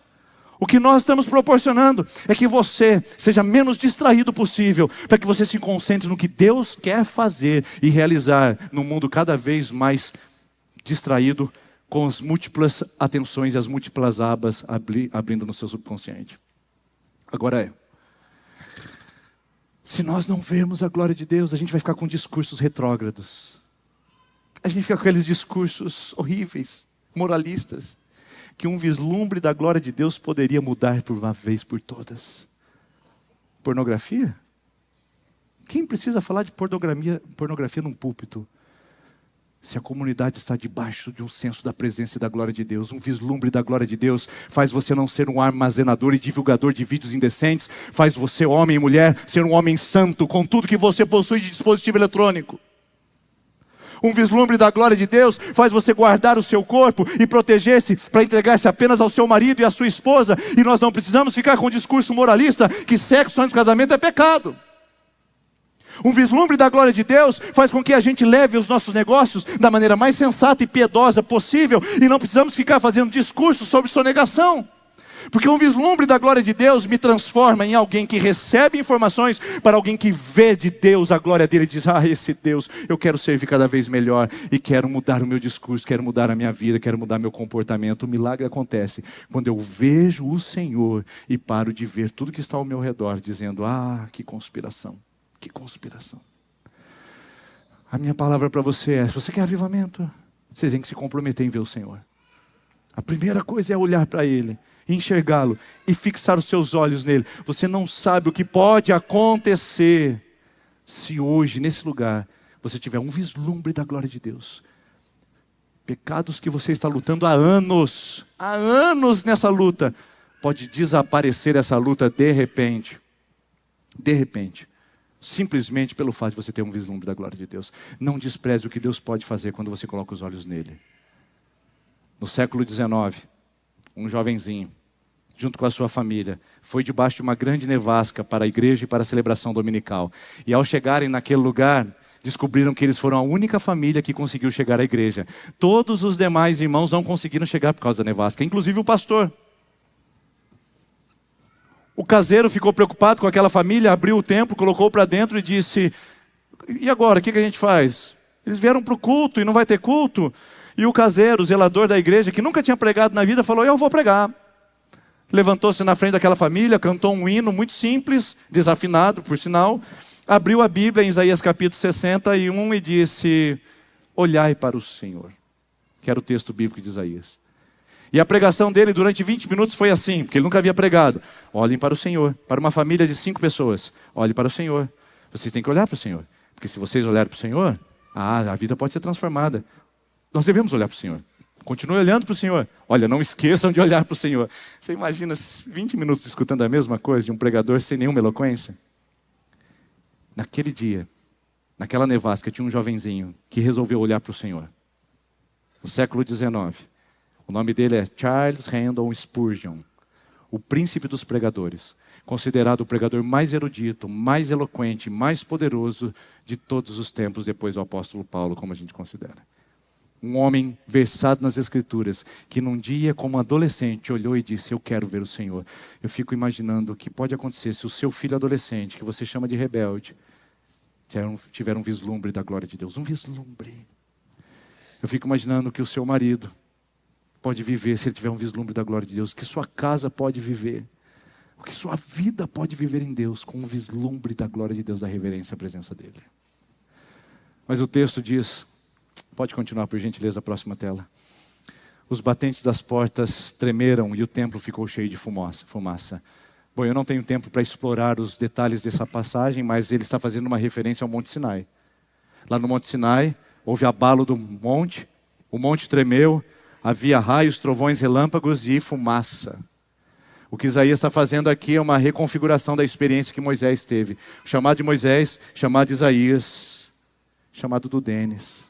O que nós estamos proporcionando é que você seja menos distraído possível, para que você se concentre no que Deus quer fazer e realizar num mundo cada vez mais distraído, com as múltiplas atenções e as múltiplas abas abrindo no seu subconsciente. Agora se nós não vermos a glória de Deus, a gente vai ficar com discursos retrógrados. A gente fica com aqueles discursos horríveis, moralistas, que um vislumbre da glória de Deus poderia mudar por uma vez por todas. Pornografia? Quem precisa falar de pornografia num púlpito? Se a comunidade está debaixo de um senso da presença e da glória de Deus, um vislumbre da glória de Deus faz você não ser um armazenador e divulgador de vídeos indecentes, faz você, homem e mulher, ser um homem santo com tudo que você possui de dispositivo eletrônico. Um vislumbre da glória de Deus faz você guardar o seu corpo e proteger-se para entregar-se apenas ao seu marido e à sua esposa. E nós não precisamos ficar com um discurso moralista que sexo antes do casamento é pecado. Um vislumbre da glória de Deus faz com que a gente leve os nossos negócios da maneira mais sensata e piedosa possível, e não precisamos ficar fazendo discursos sobre sonegação. Porque um vislumbre da glória de Deus me transforma em alguém que recebe informações para alguém que vê de Deus a glória dele e diz: esse Deus, eu quero servir cada vez melhor e quero mudar o meu discurso, quero mudar a minha vida, quero mudar meu comportamento. O milagre acontece quando eu vejo o Senhor e paro de ver tudo que está ao meu redor, dizendo: que conspiração, que conspiração. A minha palavra para você é: se você quer avivamento, você tem que se comprometer em ver o Senhor. A primeira coisa é olhar para Ele, enxergá-lo e fixar os seus olhos nele. Você não sabe o que pode acontecer se hoje, nesse lugar, você tiver um vislumbre da glória de Deus. Pecados que você está lutando há anos nessa luta, pode desaparecer essa luta de repente, simplesmente pelo fato de você ter um vislumbre da glória de Deus. Não despreze o que Deus pode fazer quando você coloca os olhos nele. No século XIX, um jovenzinho, junto com a sua família, foi debaixo de uma grande nevasca para a igreja e para a celebração dominical. E ao chegarem naquele lugar, descobriram que eles foram a única família que conseguiu chegar à igreja. Todos os demais irmãos não conseguiram chegar por causa da nevasca, inclusive o pastor. O caseiro ficou preocupado com aquela família, abriu o templo, colocou para dentro e disse: e agora, o que a gente faz? Eles vieram para o culto e não vai ter culto? E o caseiro, o zelador da igreja, que nunca tinha pregado na vida, falou: eu vou pregar. Levantou-se na frente daquela família, cantou um hino muito simples, desafinado por sinal, abriu a Bíblia em Isaías capítulo 61 e disse: olhai para o Senhor, que era o texto bíblico de Isaías. E a pregação dele durante 20 minutos foi assim, porque ele nunca havia pregado: olhem para o Senhor. Para uma família de 5 pessoas, olhem para o Senhor. Vocês têm que olhar para o Senhor, porque se vocês olharem para o Senhor, a vida pode ser transformada. Nós devemos olhar para o Senhor. Continue olhando para o Senhor. Olha, não esqueçam de olhar para o Senhor. Você imagina 20 minutos escutando a mesma coisa de um pregador sem nenhuma eloquência? Naquele dia, naquela nevasca, tinha um jovenzinho que resolveu olhar para o Senhor. No século XIX. O nome dele é Charles Haddon Spurgeon, o príncipe dos pregadores. Considerado o pregador mais erudito, mais eloquente, mais poderoso de todos os tempos, depois do apóstolo Paulo, como a gente considera. Um homem versado nas Escrituras, que num dia como adolescente olhou e disse: eu quero ver o Senhor. Eu fico imaginando o que pode acontecer se o seu filho adolescente, que você chama de rebelde, tiver um vislumbre da glória de Deus. Um vislumbre. Eu fico imaginando que o seu marido pode viver se ele tiver um vislumbre da glória de Deus. Que sua casa pode viver. O que sua vida pode viver em Deus com um vislumbre da glória de Deus, da reverência à presença dele. Mas o texto diz... Pode continuar, por gentileza, a próxima tela. Os batentes das portas tremeram e o templo ficou cheio de fumaça. Bom, eu não tenho tempo para explorar os detalhes dessa passagem, mas ele está fazendo uma referência ao Monte Sinai. Lá no Monte Sinai, houve abalo do monte, o monte tremeu, havia raios, trovões, relâmpagos e fumaça. O que Isaías está fazendo aqui é uma reconfiguração da experiência que Moisés teve. O chamado de Moisés, chamado de Isaías, chamado do Denis,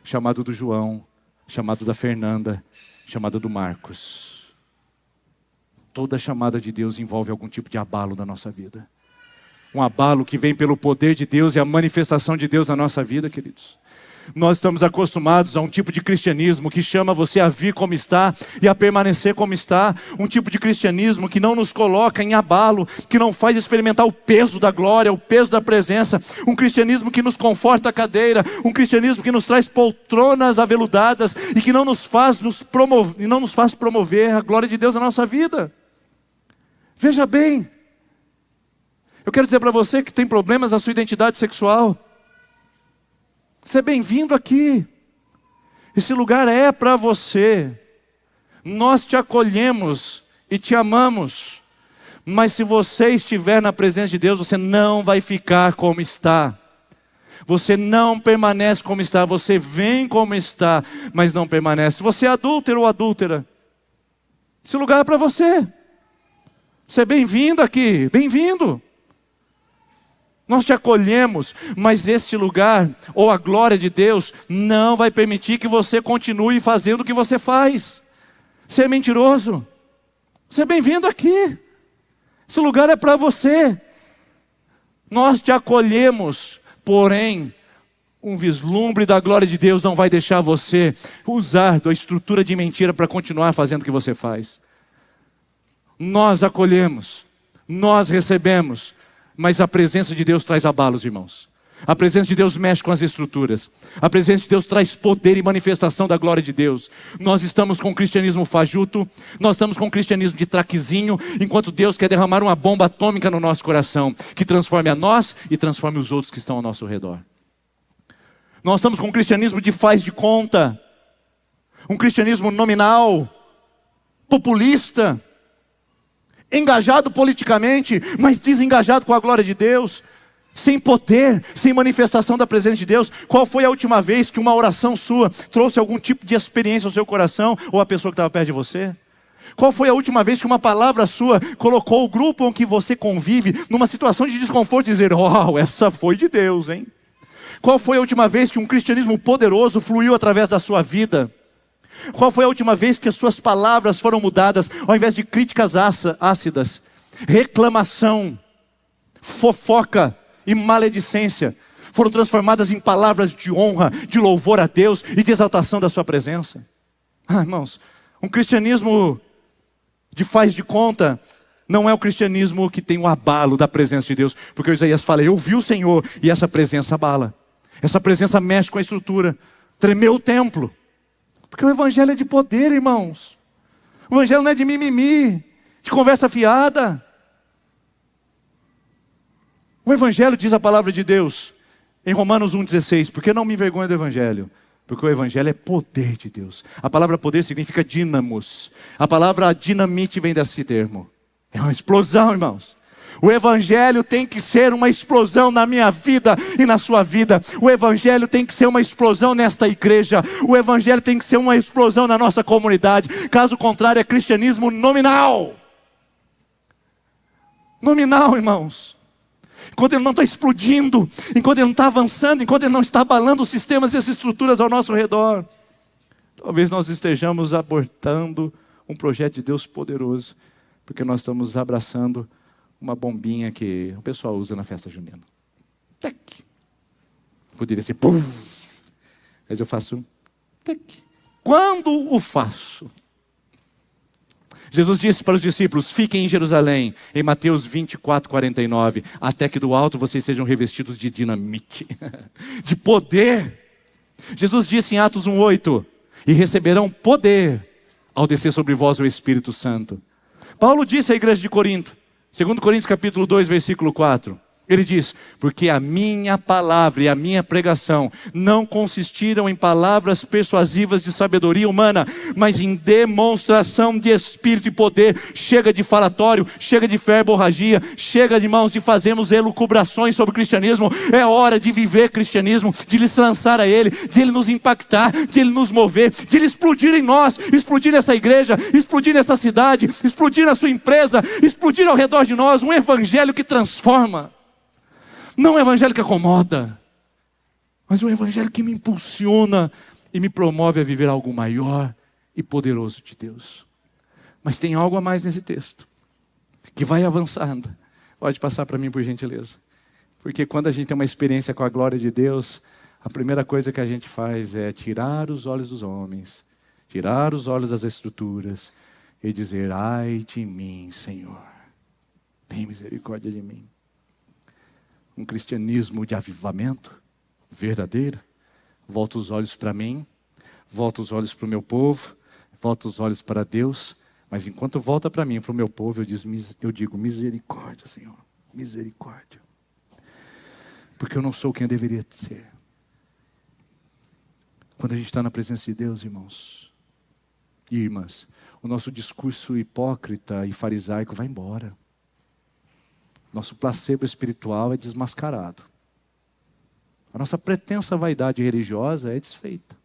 chamado do João, chamado da Fernanda, chamado do Marcos. Toda chamada de Deus envolve algum tipo de abalo na nossa vida. Um abalo que vem pelo poder de Deus e a manifestação de Deus na nossa vida, queridos. Nós estamos acostumados a um tipo de cristianismo que chama você a vir como está e a permanecer como está. Um tipo de cristianismo que não nos coloca em abalo, que não faz experimentar o peso da glória, o peso da presença. Um cristianismo que nos conforta a cadeira. Um cristianismo que nos traz poltronas aveludadas e que não nos faz promover a glória de Deus na nossa vida. Veja bem, eu quero dizer para você que tem problemas na sua identidade sexual. Você é bem-vindo aqui. Esse lugar é para você. Nós te acolhemos e te amamos. Mas se você estiver na presença de Deus, você não vai ficar como está. Você não permanece como está. Você vem como está, mas não permanece. Você é adúltero ou adúltera. Esse lugar é para você. Você é bem-vindo aqui. Bem-vindo. Nós te acolhemos, mas este lugar, ou a glória de Deus, não vai permitir que você continue fazendo o que você faz. Você é mentiroso. Você é bem-vindo aqui. Esse lugar é para você. Nós te acolhemos, porém, um vislumbre da glória de Deus não vai deixar você usar da estrutura de mentira para continuar fazendo o que você faz. Nós acolhemos, nós recebemos, mas a presença de Deus traz abalos, irmãos. A presença de Deus mexe com as estruturas. A presença de Deus traz poder e manifestação da glória de Deus. Nós estamos com o cristianismo fajuto, nós estamos com o cristianismo de traquezinho, enquanto Deus quer derramar uma bomba atômica no nosso coração, que transforme a nós e transforme os outros que estão ao nosso redor. Nós estamos com um cristianismo de faz de conta, um cristianismo nominal, populista, engajado politicamente, mas desengajado com a glória de Deus, sem poder, sem manifestação da presença de Deus. Qual foi a última vez que uma oração sua trouxe algum tipo de experiência ao seu coração, ou a pessoa que estava perto de você? Qual foi a última vez que uma palavra sua colocou o grupo em que você convive numa situação de desconforto e dizer, uau, essa foi de Deus, hein? Qual foi a última vez que um cristianismo poderoso fluiu através da sua vida? Qual foi a última vez que as suas palavras foram mudadas, ao invés de críticas ácidas, reclamação, fofoca e maledicência, foram transformadas em palavras de honra, de louvor a Deus e de exaltação da sua presença? Irmãos, um cristianismo de faz de conta não é o cristianismo que tem o abalo da presença de Deus, porque o Isaías fala, eu vi o Senhor, e essa presença abala, essa presença mexe com a estrutura, tremeu o templo. Porque o evangelho é de poder, irmãos. O evangelho não é de mimimi, de conversa fiada. O evangelho, diz a palavra de Deus, em Romanos 1,16, porque não me envergonho do evangelho? Porque o evangelho é poder de Deus. A palavra poder significa dínamos. A palavra dinamite vem desse termo. É uma explosão, irmãos. O evangelho tem que ser uma explosão na minha vida e na sua vida. O evangelho tem que ser uma explosão nesta igreja. O evangelho tem que ser uma explosão na nossa comunidade. Caso contrário, é cristianismo nominal. Nominal, irmãos. Enquanto ele não está explodindo, enquanto ele não está avançando, enquanto ele não está abalando os sistemas e as estruturas ao nosso redor, talvez nós estejamos abortando um projeto de Deus poderoso, porque nós estamos abraçando uma bombinha que o pessoal usa na festa junina. Tec. Poderia ser pum. Mas eu faço tec. Quando o faço? Jesus disse para os discípulos, fiquem em Jerusalém, em Mateus 24:49, até que do alto vocês sejam revestidos de dinamite, de poder. Jesus disse em Atos 1:8, e receberão poder ao descer sobre vós o Espírito Santo. Paulo disse à igreja de Corinto, 2 Coríntios capítulo 2, versículo 4, Ele diz, porque a minha palavra e a minha pregação não consistiram em palavras persuasivas de sabedoria humana, mas em demonstração de espírito e poder. Chega de falatório, chega de verborragia, chega, irmãos, de fazermos elucubrações sobre o cristianismo. É hora de viver cristianismo, de lhe lançar a ele, de ele nos impactar, de ele nos mover, de ele explodir em nós, explodir nessa igreja, explodir nessa cidade, explodir na sua empresa, explodir ao redor de nós, um evangelho que transforma. Não um evangelho que acomoda, mas um evangelho que me impulsiona e me promove a viver algo maior e poderoso de Deus. Mas tem algo a mais nesse texto, que vai avançando. Pode passar para mim, por gentileza. Porque quando a gente tem uma experiência com a glória de Deus, a primeira coisa que a gente faz é tirar os olhos dos homens, tirar os olhos das estruturas e dizer, ai de mim, Senhor, tem misericórdia de mim. Um cristianismo de avivamento verdadeiro, volta os olhos para mim, volta os olhos para o meu povo, volta os olhos para Deus, mas enquanto volta para mim, para o meu povo, eu digo misericórdia, Senhor, misericórdia, porque eu não sou quem eu deveria ser. Quando a gente está na presença de Deus, irmãos e irmãs, o nosso discurso hipócrita e farisaico vai embora. Nosso placebo espiritual é desmascarado. A nossa pretensa vaidade religiosa é desfeita.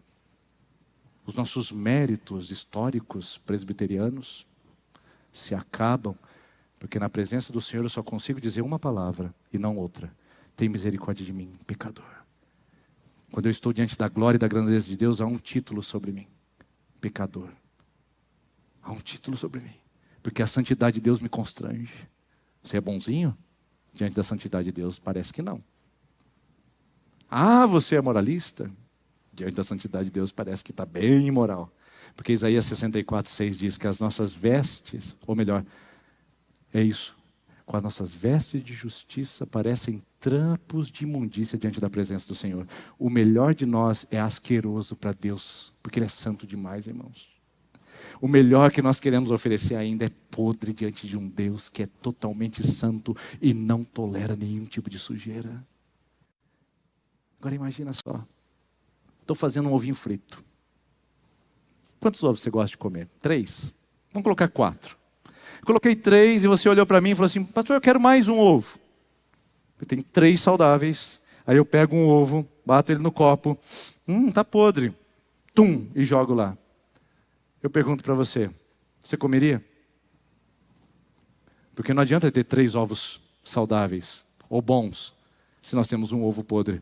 Os nossos méritos históricos presbiterianos se acabam, porque na presença do Senhor eu só consigo dizer uma palavra e não outra. Tem misericórdia de mim, pecador. Quando eu estou diante da glória e da grandeza de Deus, há um título sobre mim, pecador. Há um título sobre mim, porque a santidade de Deus me constrange. Você é bonzinho? Diante da santidade de Deus, parece que não. Ah, você é moralista? Diante da santidade de Deus, parece que está bem imoral. Porque Isaías 64:6 diz que as nossas vestes, ou melhor, é isso, com as nossas vestes de justiça parecem trampos de imundícia diante da presença do Senhor. O melhor de nós é asqueroso para Deus, porque Ele é santo demais, irmãos. O melhor que nós queremos oferecer ainda é podre diante de um Deus que é totalmente santo e não tolera nenhum tipo de sujeira. Agora imagina só. Estou fazendo um ovinho frito. Quantos ovos você gosta de comer? 3? Vamos colocar 4. Coloquei 3 e você olhou para mim e falou assim, pastor, eu quero mais um ovo. Eu tenho 3 saudáveis. Aí eu pego um ovo, bato ele no copo. Tá podre. Tum, e jogo lá. Eu pergunto para você, você comeria? Porque não adianta ter 3 ovos saudáveis ou bons, se nós temos um ovo podre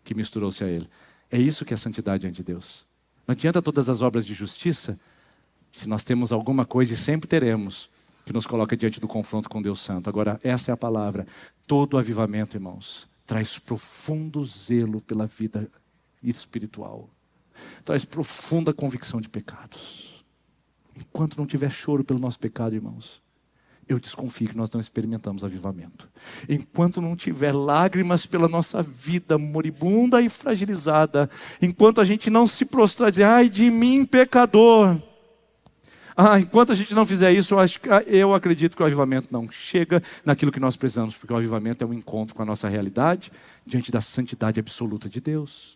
que misturou-se a ele. É isso que é santidade diante de Deus. Não adianta todas as obras de justiça, se nós temos alguma coisa, e sempre teremos, que nos coloca diante do confronto com Deus Santo. Agora, essa é a palavra. Todo avivamento, irmãos, traz profundo zelo pela vida espiritual. Traz profunda convicção de pecados. Enquanto não tiver choro pelo nosso pecado, irmãos, eu desconfio que nós não experimentamos avivamento. Enquanto não tiver lágrimas pela nossa vida moribunda e fragilizada, enquanto a gente não se prostrar e dizer, ai de mim, pecador. Enquanto a gente não fizer isso, eu acredito que o avivamento não chega naquilo que nós precisamos, porque o avivamento é um encontro com a nossa realidade, diante da santidade absoluta de Deus.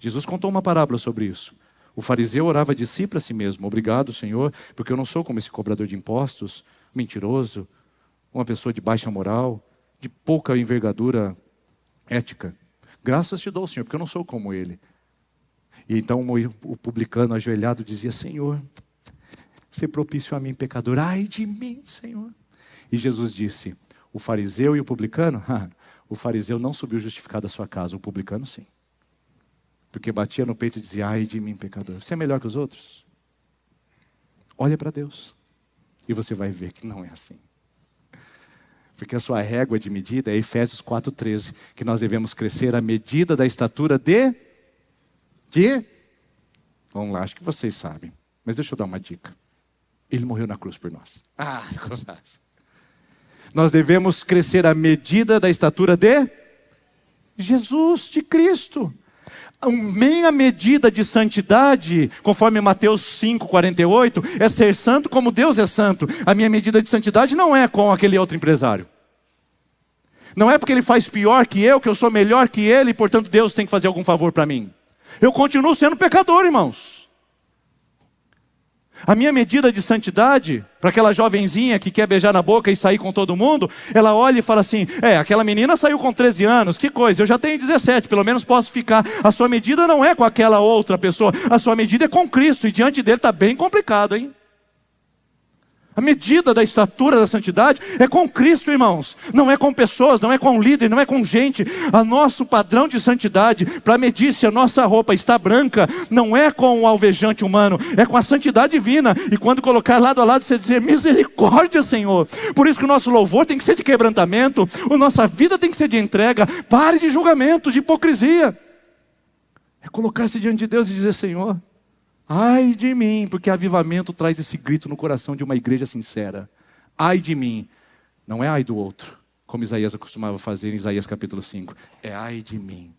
Jesus contou uma parábola sobre isso. O fariseu orava de si para si mesmo, obrigado, Senhor, porque eu não sou como esse cobrador de impostos, mentiroso, uma pessoa de baixa moral, de pouca envergadura ética. Graças te dou, Senhor, porque eu não sou como ele. E então o publicano ajoelhado dizia, Senhor, ser propício a mim, pecador, ai de mim, Senhor. E Jesus disse, o fariseu e o publicano, o fariseu não subiu justificado à sua casa, o publicano sim. Porque batia no peito e dizia, ai de mim, pecador. Você é melhor que os outros? Olha para Deus. E você vai ver que não é assim. Porque a sua régua de medida é Efésios 4:13, que nós devemos crescer à medida da estatura de... Vamos lá, acho que vocês sabem. Mas deixa eu dar uma dica. Ele morreu na cruz por nós. Nós devemos crescer à medida da estatura de Jesus, de Cristo. A meia medida de santidade, conforme Mateus 5:48, é ser santo como Deus é santo. A minha medida de santidade não é com aquele outro empresário. Não é porque ele faz pior que eu sou melhor que ele, e portanto Deus tem que fazer algum favor para mim. Eu continuo sendo pecador, irmãos. A minha medida de santidade, para aquela jovenzinha que quer beijar na boca e sair com todo mundo, ela olha e fala assim, aquela menina saiu com 13 anos, que coisa, eu já tenho 17, pelo menos posso ficar. A sua medida não é com aquela outra pessoa, a sua medida é com Cristo, e diante dele está bem complicado, hein? A medida da estatura da santidade é com Cristo, irmãos. Não é com pessoas, não é com líder, não é com gente. O nosso padrão de santidade, para medir se a nossa roupa está branca, não é com o alvejante humano, é com a santidade divina. E quando colocar lado a lado, você dizer, misericórdia, Senhor. Por isso que o nosso louvor tem que ser de quebrantamento, a nossa vida tem que ser de entrega. Pare de julgamento, de hipocrisia. É colocar-se diante de Deus e dizer, Senhor, ai de mim, porque avivamento traz esse grito no coração de uma igreja sincera. Ai de mim, não é ai do outro, como Isaías costumava fazer em Isaías capítulo 5. É ai de mim.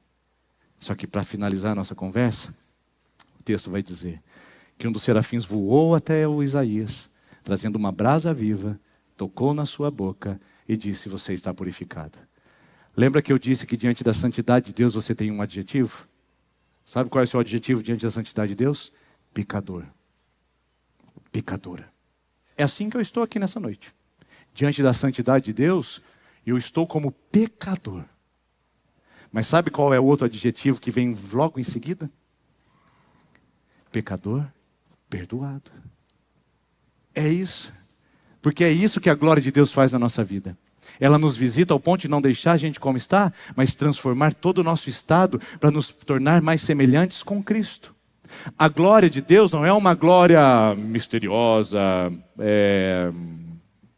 Só que para finalizar a nossa conversa, o texto vai dizer que um dos serafins voou até o Isaías, trazendo uma brasa viva, tocou na sua boca e disse, você está purificado. Lembra que eu disse que diante da santidade de Deus você tem um adjetivo? Sabe qual é o seu adjetivo diante da santidade de Deus? Pecador. Pecadora. É assim que eu estou aqui nessa noite. Diante da santidade de Deus, eu estou como pecador. Mas sabe qual é o outro adjetivo que vem logo em seguida? Pecador perdoado. É isso. Porque é isso que a glória de Deus faz na nossa vida. Ela nos visita ao ponto de não deixar a gente como está, mas transformar todo o nosso estado para nos tornar mais semelhantes com Cristo. A glória de Deus não é uma glória misteriosa,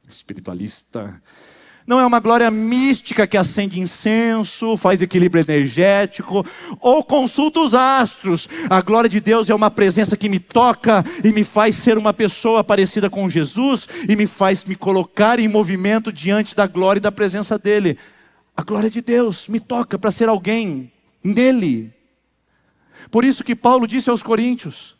espiritualista. Não é uma glória mística que acende incenso, faz equilíbrio energético, ou consulta os astros. A glória de Deus é uma presença que me toca e me faz ser uma pessoa parecida com Jesus e me faz me colocar em movimento diante da glória e da presença dEle. A glória de Deus me toca para ser alguém nele. Por isso que Paulo disse aos Coríntios,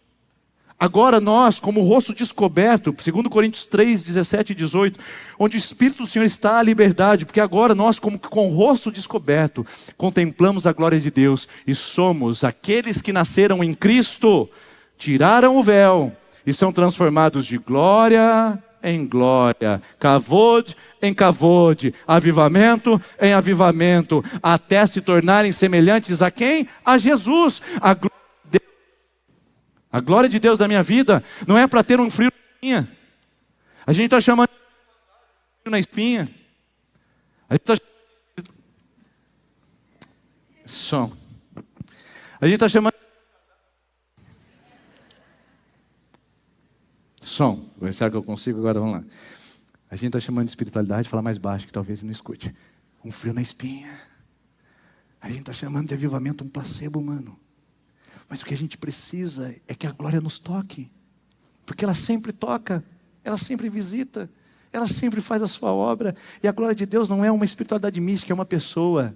agora nós, como rosto descoberto, 2 Coríntios 3, 17 e 18, onde o Espírito do Senhor está à liberdade, porque agora nós, como com o rosto descoberto, contemplamos a glória de Deus, e somos aqueles que nasceram em Cristo, tiraram o véu, e são transformados de glória em glória, kavod em kavod, avivamento em avivamento, até se tornarem semelhantes a quem? A Jesus. A glória de Deus da minha vida não é para ter um frio na espinha. A gente está chamando de frio na espinha. A gente está som. A gente está chamando som. Será que eu consigo? Agora vamos lá. A gente está chamando de espiritualidade, fala mais baixo, que talvez ele não escute. Um frio na espinha. A gente está chamando de avivamento um placebo humano. Mas o que a gente precisa é que a glória nos toque. Porque ela sempre toca, ela sempre visita, ela sempre faz a sua obra. E a glória de Deus não é uma espiritualidade mística, é uma pessoa.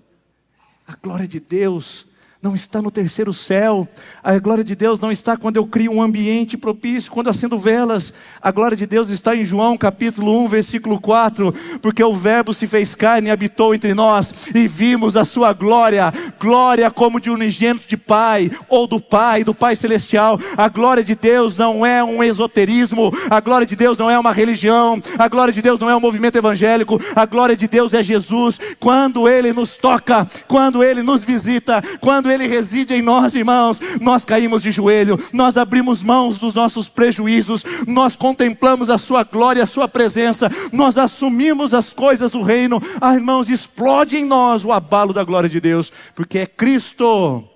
A glória de Deus não está no terceiro céu. A glória de Deus não está quando eu crio um ambiente propício, quando acendo velas. A glória de Deus está em João capítulo 1, versículo 4. Porque o verbo se fez carne e habitou entre nós, e vimos a sua glória, glória como de unigênito de Pai, ou do Pai celestial. A glória de Deus não é um esoterismo, a glória de Deus não é uma religião, a glória de Deus não é um movimento evangélico, a glória de Deus é Jesus. Quando Ele nos toca, quando Ele nos visita, quando Ele reside em nós, irmãos, nós caímos de joelho, nós abrimos mãos dos nossos prejuízos, nós contemplamos a sua glória, a sua presença, nós assumimos as coisas do reino. Irmãos, explode em nós o abalo da glória de Deus, porque é Cristo.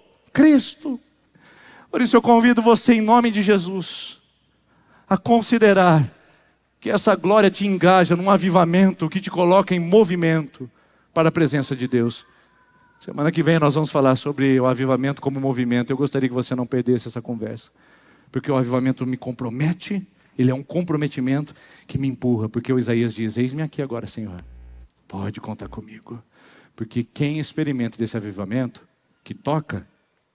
Por isso eu convido você, em nome de Jesus, a considerar que essa glória te engaja num avivamento que te coloca em movimento para a presença de Deus. Semana que vem nós vamos falar sobre o avivamento como movimento. Eu gostaria que você não perdesse essa conversa, porque o avivamento me compromete, ele é um comprometimento que me empurra, porque o Isaías diz, eis-me aqui agora, Senhor, pode contar comigo, porque quem experimenta desse avivamento, que toca,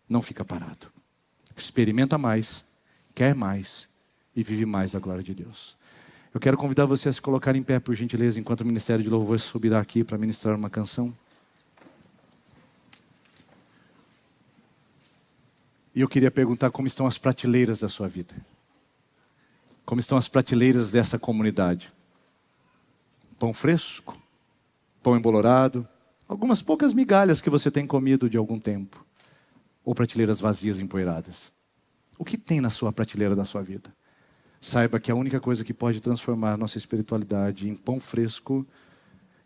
não fica parado, experimenta mais, quer mais, e vive mais da glória de Deus. Eu quero convidar você a se colocar em pé, por gentileza, enquanto o Ministério de Louvor subirá aqui para ministrar uma canção. E eu queria perguntar como estão as prateleiras da sua vida. Como estão as prateleiras dessa comunidade? Pão fresco? Pão embolorado? Algumas poucas migalhas que você tem comido de algum tempo? Ou prateleiras vazias, empoeiradas? O que tem na sua prateleira da sua vida? Saiba que a única coisa que pode transformar a nossa espiritualidade em pão fresco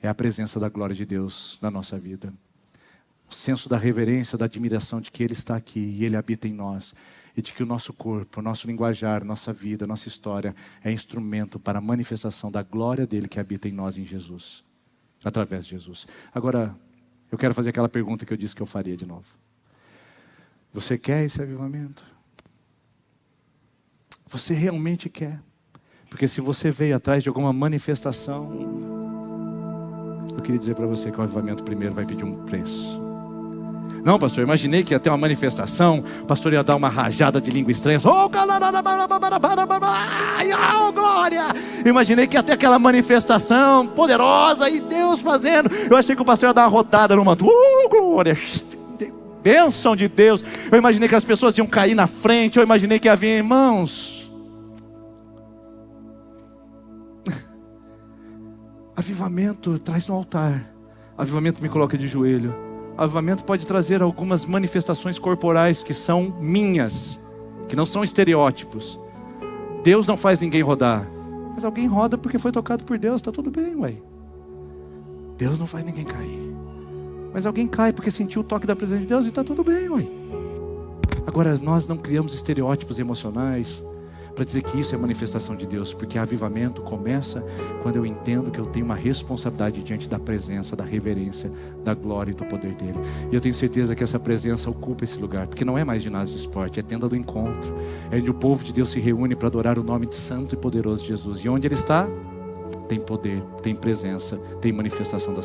é a presença da glória de Deus na nossa vida. O senso da reverência, da admiração de que Ele está aqui e Ele habita em nós. E de que o nosso corpo, o nosso linguajar, nossa vida, nossa história é instrumento para a manifestação da glória dEle que habita em nós em Jesus. Através de Jesus. Agora, eu quero fazer aquela pergunta que eu disse que eu faria de novo. Você quer esse avivamento? Você realmente quer? Porque se você veio atrás de alguma manifestação, eu queria dizer para você que o avivamento primeiro vai pedir um preço. Não, pastor, eu imaginei que ia ter uma manifestação, o pastor ia dar uma rajada de língua estranha. Oh, glória! Eu imaginei que ia ter aquela manifestação poderosa e Deus fazendo. Eu achei que o pastor ia dar uma rodada no manto. Glória! Bênção de Deus. Eu imaginei que as pessoas iam cair na frente. Eu imaginei que havia irmãos. Avivamento traz no altar. Avivamento me coloca de joelho. Avivamento pode trazer algumas manifestações corporais que são minhas, que não são estereótipos. Deus não faz ninguém rodar, mas alguém roda porque foi tocado por Deus, está tudo bem, ué. Deus não faz ninguém cair, mas alguém cai porque sentiu o toque da presença de Deus e está tudo bem, ué. Agora, nós não criamos estereótipos emocionais para dizer que isso é manifestação de Deus, porque avivamento começa quando eu entendo que eu tenho uma responsabilidade diante da presença, da reverência, da glória e do poder dele. E eu tenho certeza que essa presença ocupa esse lugar, porque não é mais ginásio de esporte, é tenda do encontro, é onde o povo de Deus se reúne para adorar o nome de santo e poderoso de Jesus. E onde ele está, tem poder, tem presença, tem manifestação da sua